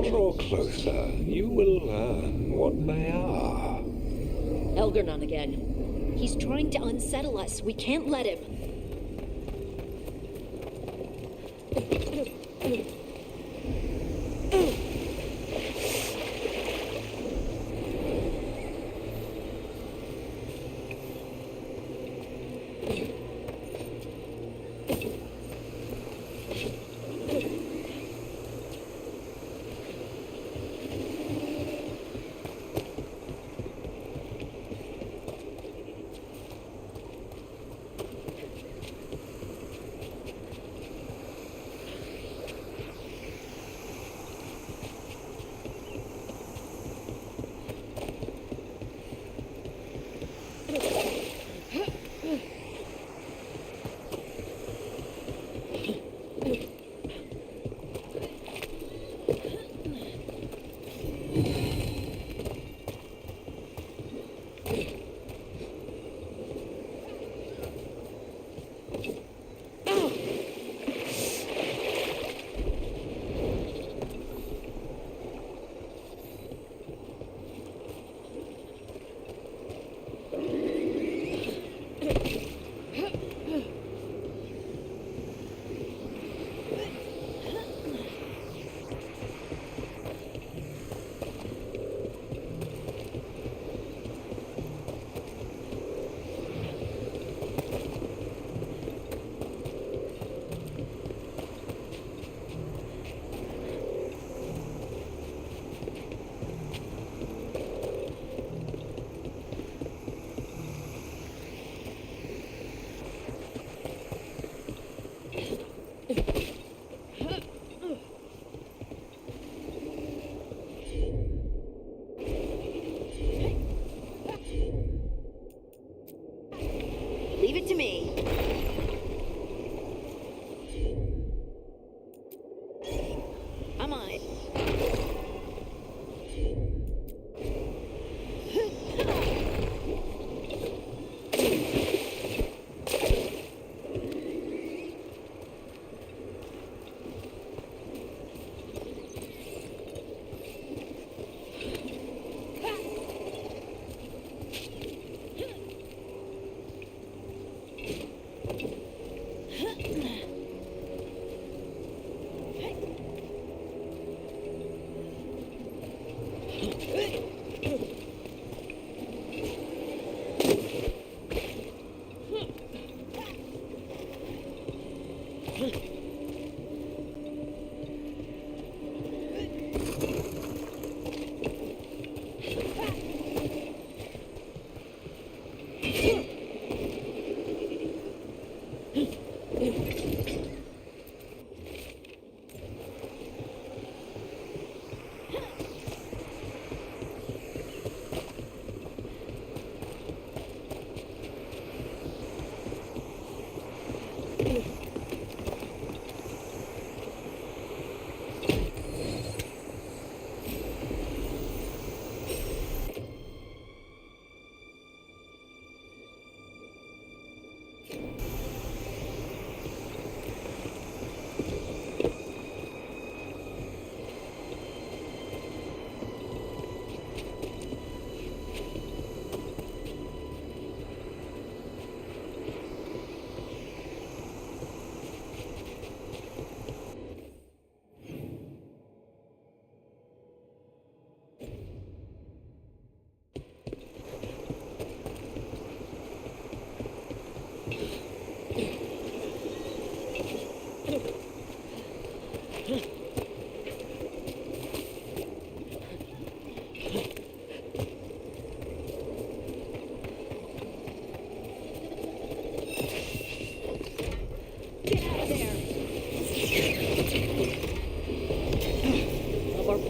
Draw closer. You will learn what they are. Elgarnon again. He's trying to unsettle us. We can't let him.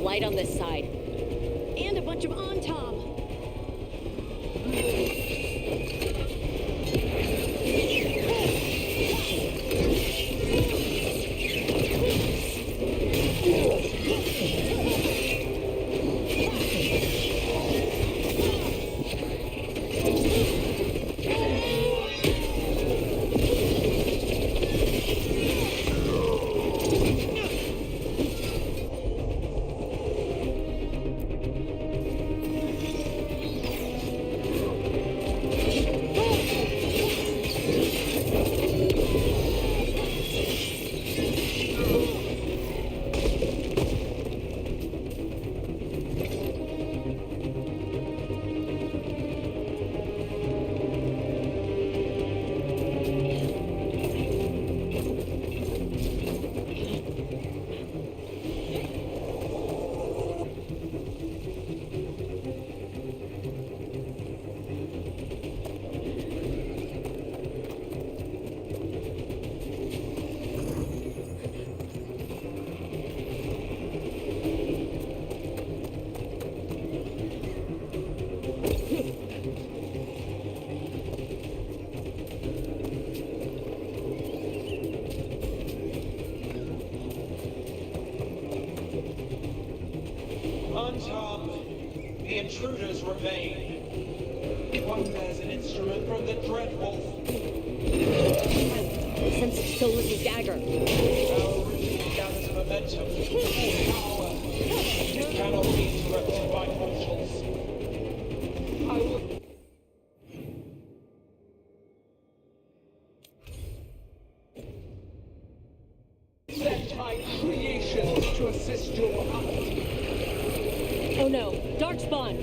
Light on this side. And a bunch of on-tom. The intruders remain. One bears an instrument from the Dreadwolf. Sense of Solus's dagger. Our routine gathers momentum. Power. It cannot be interrupted by mortals. I will... Send my creations to assist your hunt. Oh no, Darkspawn!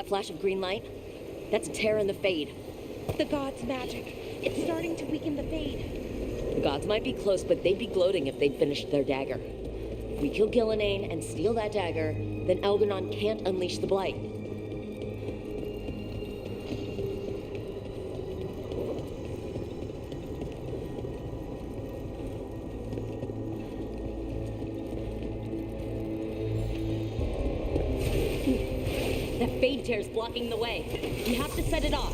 flash of green light? That's a tear in the Fade. The gods' magic. It's starting to weaken the Fade. The gods might be close, but they'd be gloating if they'd finished their dagger. If we kill Gillenane and steal that dagger, then Algernon can't unleash the Blight. That Fade tear's blocking the way. We have to set it off.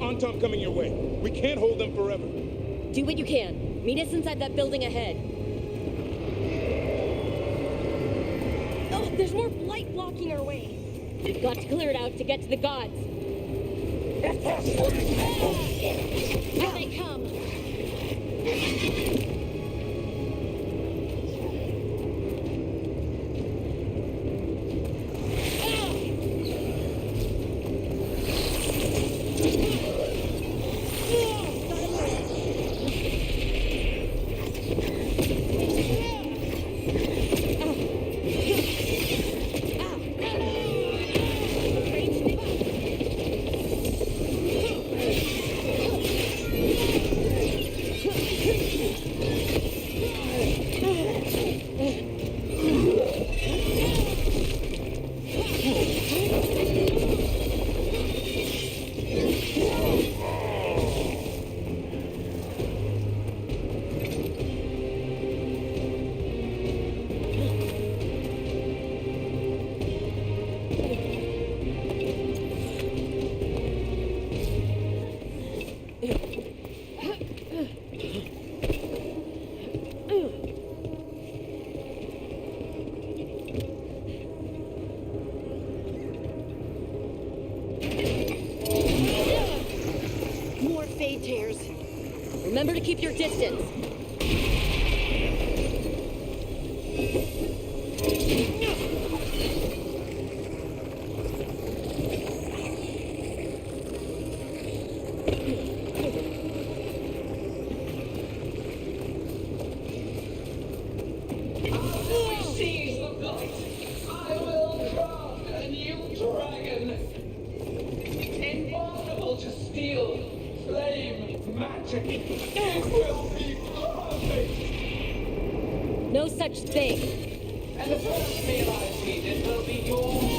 Antom coming your way. We can't hold them forever. Do what you can. Meet us inside that building ahead. Oh, there's more blight blocking our way. We've got to clear it out to get to the gods. Here they come. Remember to keep your distance. Seize the blight. I will craft a new dragon. Impossible to steal. Flame magic. It will be perfect. No such thing. And the first meal I feed it will be yours.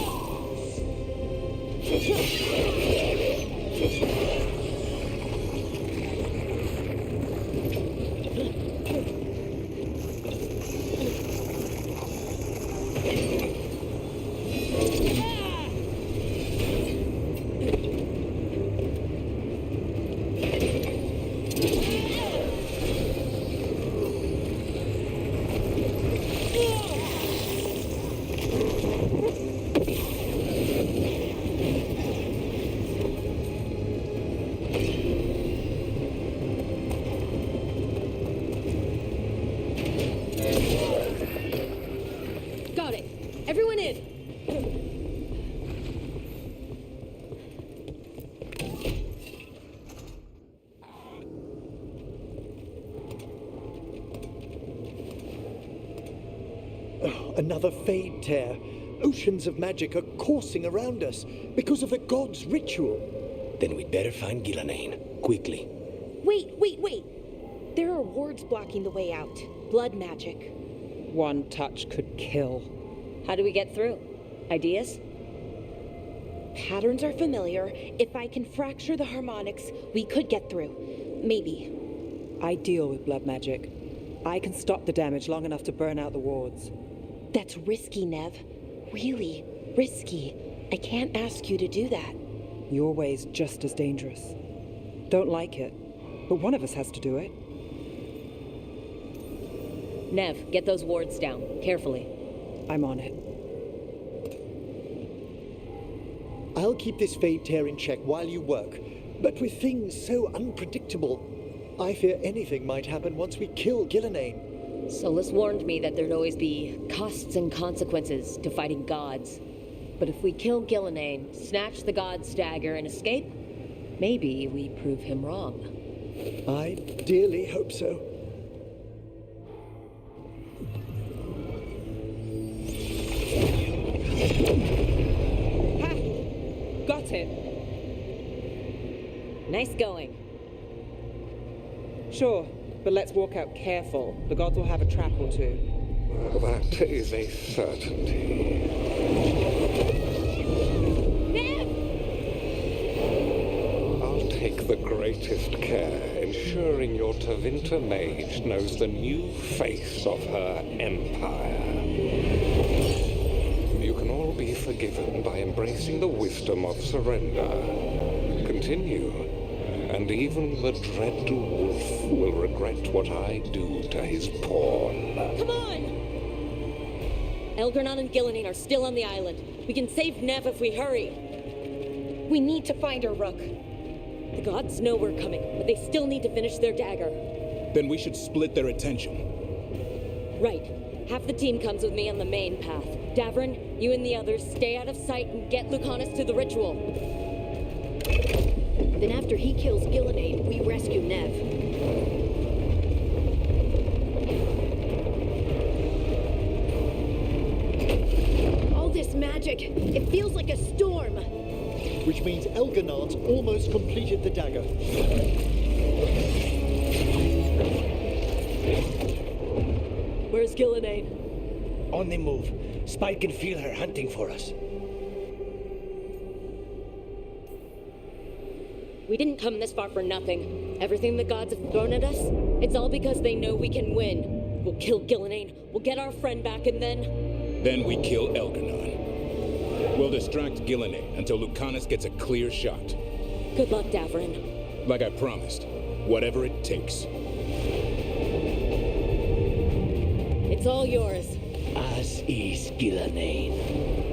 Oh, another fade tear. Oceans of magic are coursing around us because of the god's ritual. Then we'd better find Gillenane, quickly. Wait. There are wards blocking the way out. Blood magic. One touch could kill. How do we get through? Ideas? Patterns are familiar. If I can fracture the harmonics, we could get through. Maybe. I deal with blood magic. I can stop the damage long enough to burn out the wards. That's risky, Nev. Really risky. I can't ask you to do that. Your way's just as dangerous. Don't like it, but one of us has to do it. Nev, get those wards down, carefully. I'm on it. I'll keep this fade tear in check while you work, but with things so unpredictable, I fear anything might happen once we kill Gillenane. Solus warned me that there'd always be costs and consequences to fighting gods. But if we kill Gillenane, snatch the god's dagger, and escape, maybe we prove him wrong. I dearly hope so. Ha! Got it! Nice going. Sure, but let's walk out careful. The gods will have a trap or two. That is a certainty. I'll take the greatest care, ensuring your Tevinter mage knows the new face of her empire. You can all be forgiven by embracing the wisdom of surrender. Continue, and even the dread wolf will regret what I do to his pawn. Come on! Elgarnon and Gillenane are still on the island. We can save Nev if we hurry. We need to find her, Rook. The gods know we're coming, but they still need to finish their dagger. Then we should split their attention. Right. Half the team comes with me on the main path. Davrin, you and the others stay out of sight and get Lucanus to the ritual. Then after he kills Gillenane, we rescue Nev. All this magic, it feels like a storm. Which means Elgarnon's almost completed the dagger. Where's Gillenane? On the move. Spike can feel her hunting for us. We didn't come this far for nothing. Everything the gods have thrown at us, it's all because they know we can win. We'll kill Gillenane, we'll get our friend back, and then... Then we kill Elgarnon. We'll distract Gillenane until Lucanus gets a clear shot. Good luck, Davrin. Like I promised, whatever it takes. It's all yours. As is Gillenane.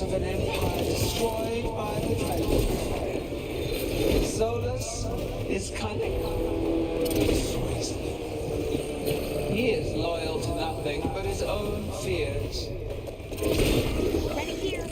Of an empire destroyed by the dragon fire. Solus is cunning. He is loyal to nothing but his own fears. Let it here.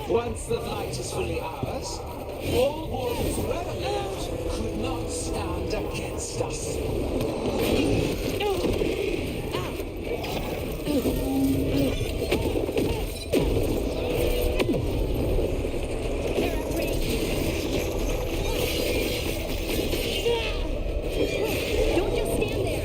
Once the light is fully ours, all mortals who ever lived could not stand against us. Don't just stand there.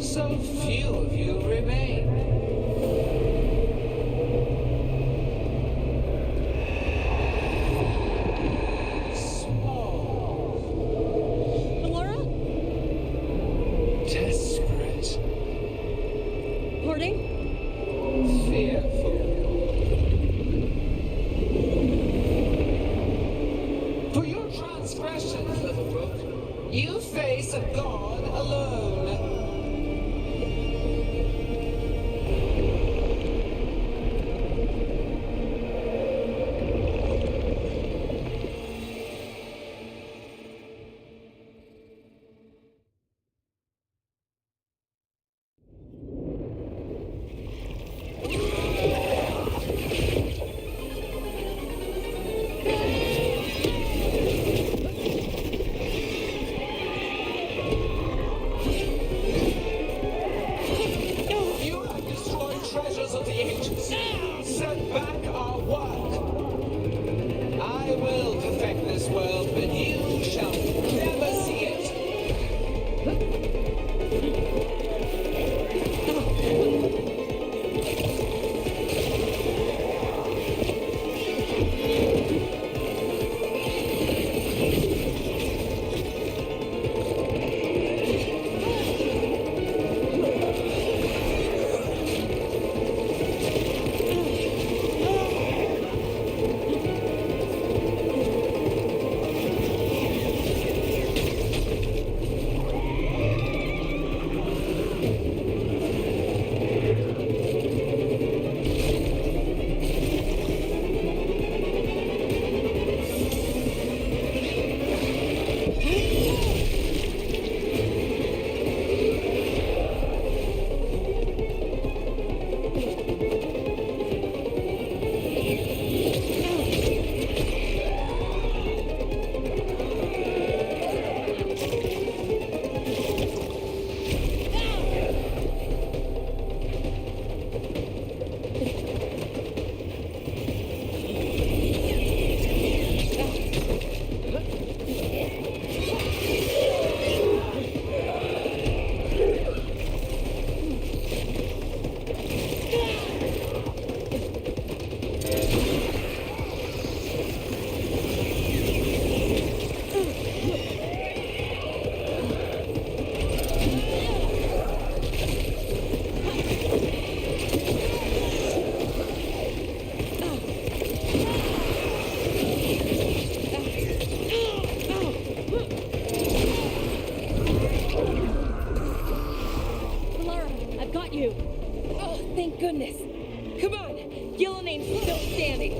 So few of you remain. Laura? Desperate. Pardon? Fearful. For your transgressions, little rook, you face a god alone. Thank goodness. Come on, Gillanane's still standing.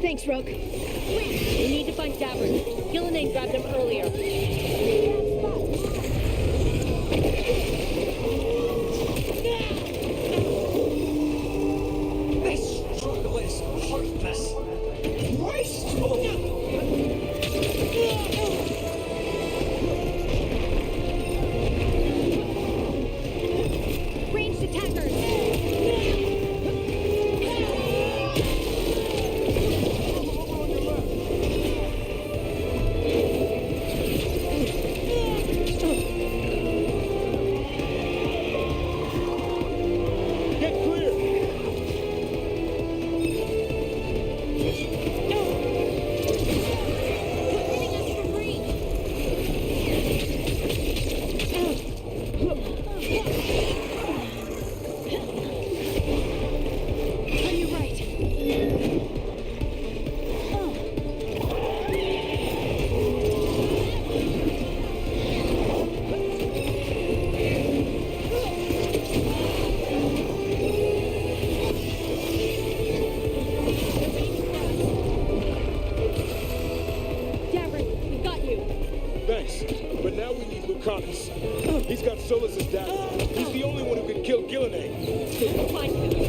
Thanks, Rook. We need to find Davern. Gillenane grabbed him earlier. This struggle is hopeless. Wasteful. Ranged attackers! He's got Solus's dagger. He's the only one who can kill Gillenane. Find him.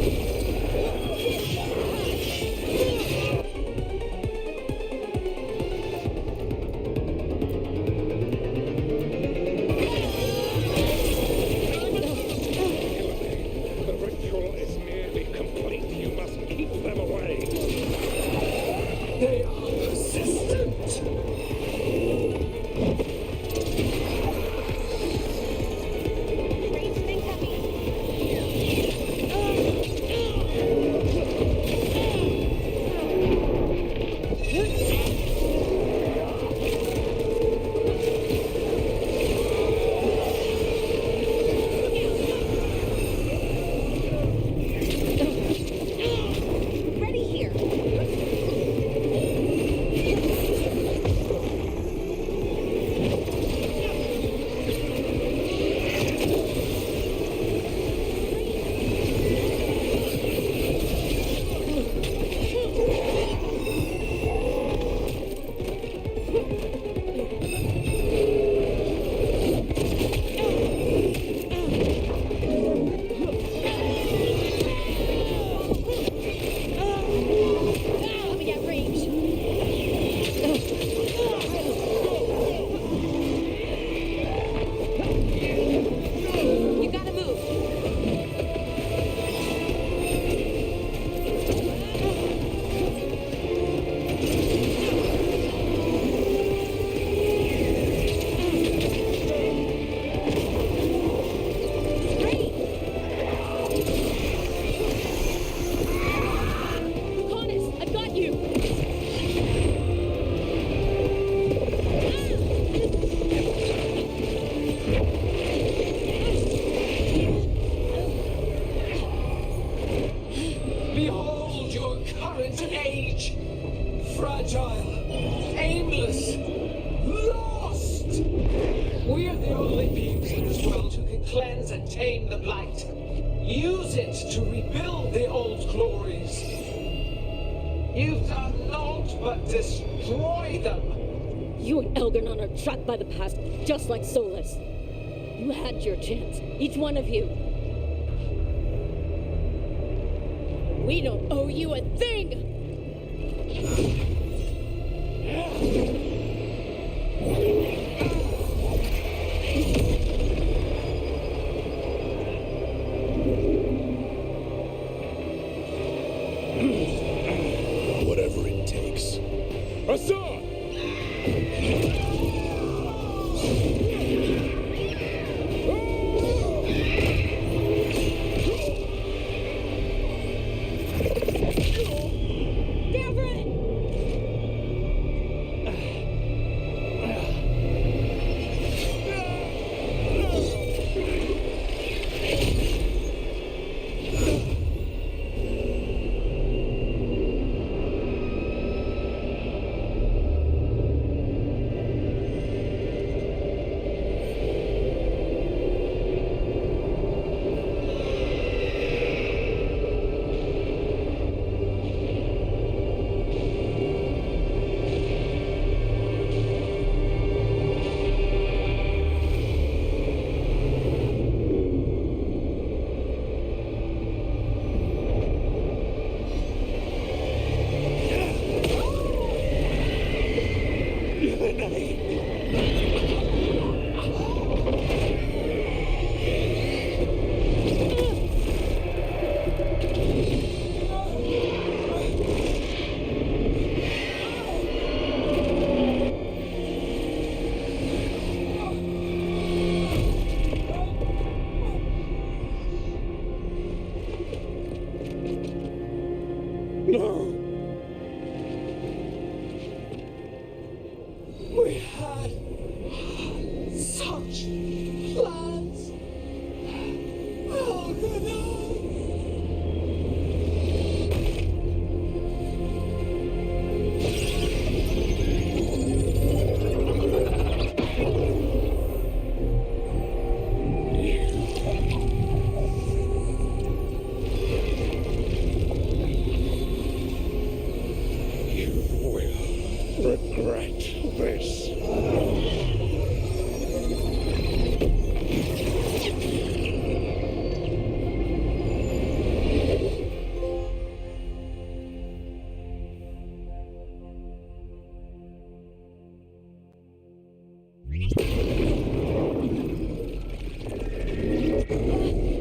reclaim the Blight. Use it to rebuild the old glories. You've done naught but destroy them. You and Elganon are trapped by the past, just like Solus. You had your chance, each one of you. We don't owe you a thing! Whatever it takes. Hassan! We had such plans. Oh, Regret this.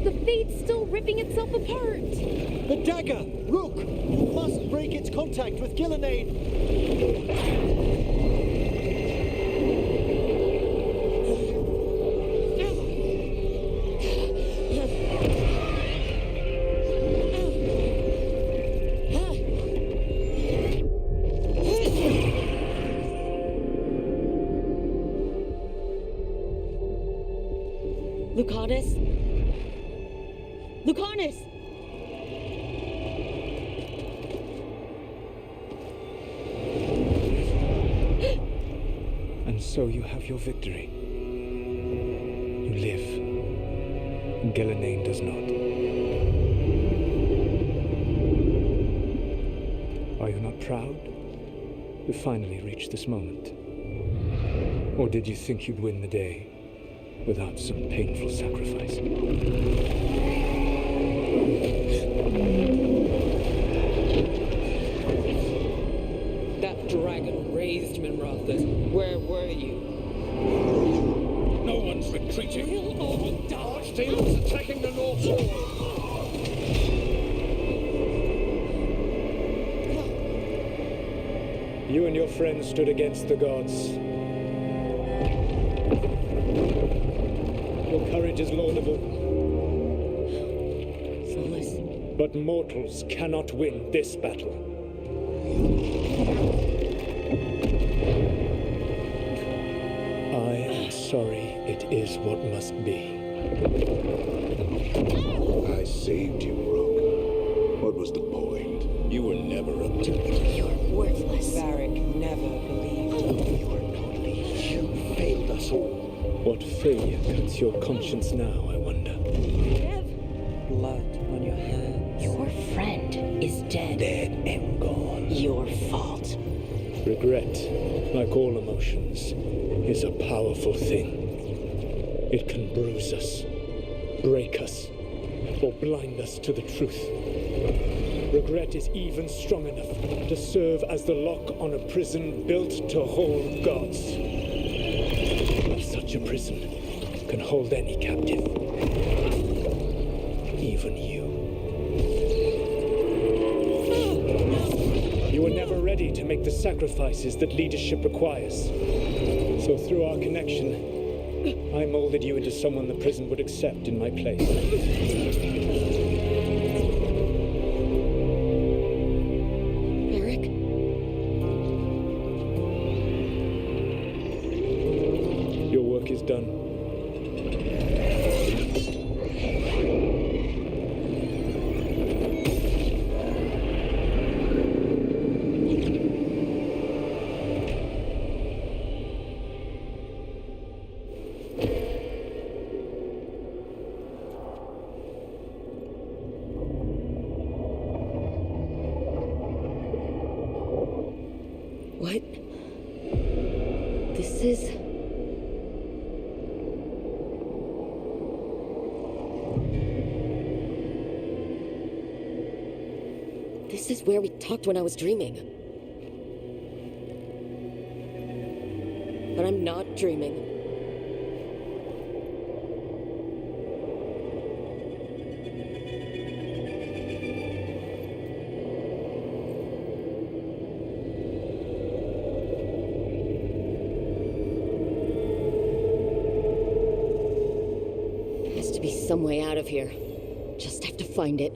The Fate's still ripping itself apart! The dagger! Rook! You must break its contact with Gillenane! Lucanus? Lucanus! And so you have your victory. You live. Gillenane does not. Are you not proud? You finally reached this moment. Or did you think you'd win the day without some painful sacrifice? That dragon raised Minrathus. Where were you? No one's retreating. We'll all die. Archdale's attacking the North Wall. You and your friends stood against the gods. Your courage is laudable. Solus. But mortals cannot win this battle. I am sorry it is what must be. I saved you, Rook. What was the point? You were never up to it. You're worthless. Varric never believed. You are not least. You failed us all. What failure cuts your conscience now, I wonder? dead. Dead and gone. Your fault. Regret, like all emotions, is a powerful thing. It can bruise us, break us, or blind us to the truth. Regret is even strong enough to serve as the lock on a prison built to hold gods. Such a prison can hold any captive. Even you. You were never ready to make the sacrifices that leadership requires. So through our connection, I molded you into someone the prison would accept in my place. Eric? Your work is done. What? This is... This is where we talked when I was dreaming. But I'm not dreaming. There has to be some way out of here. Just have to find it.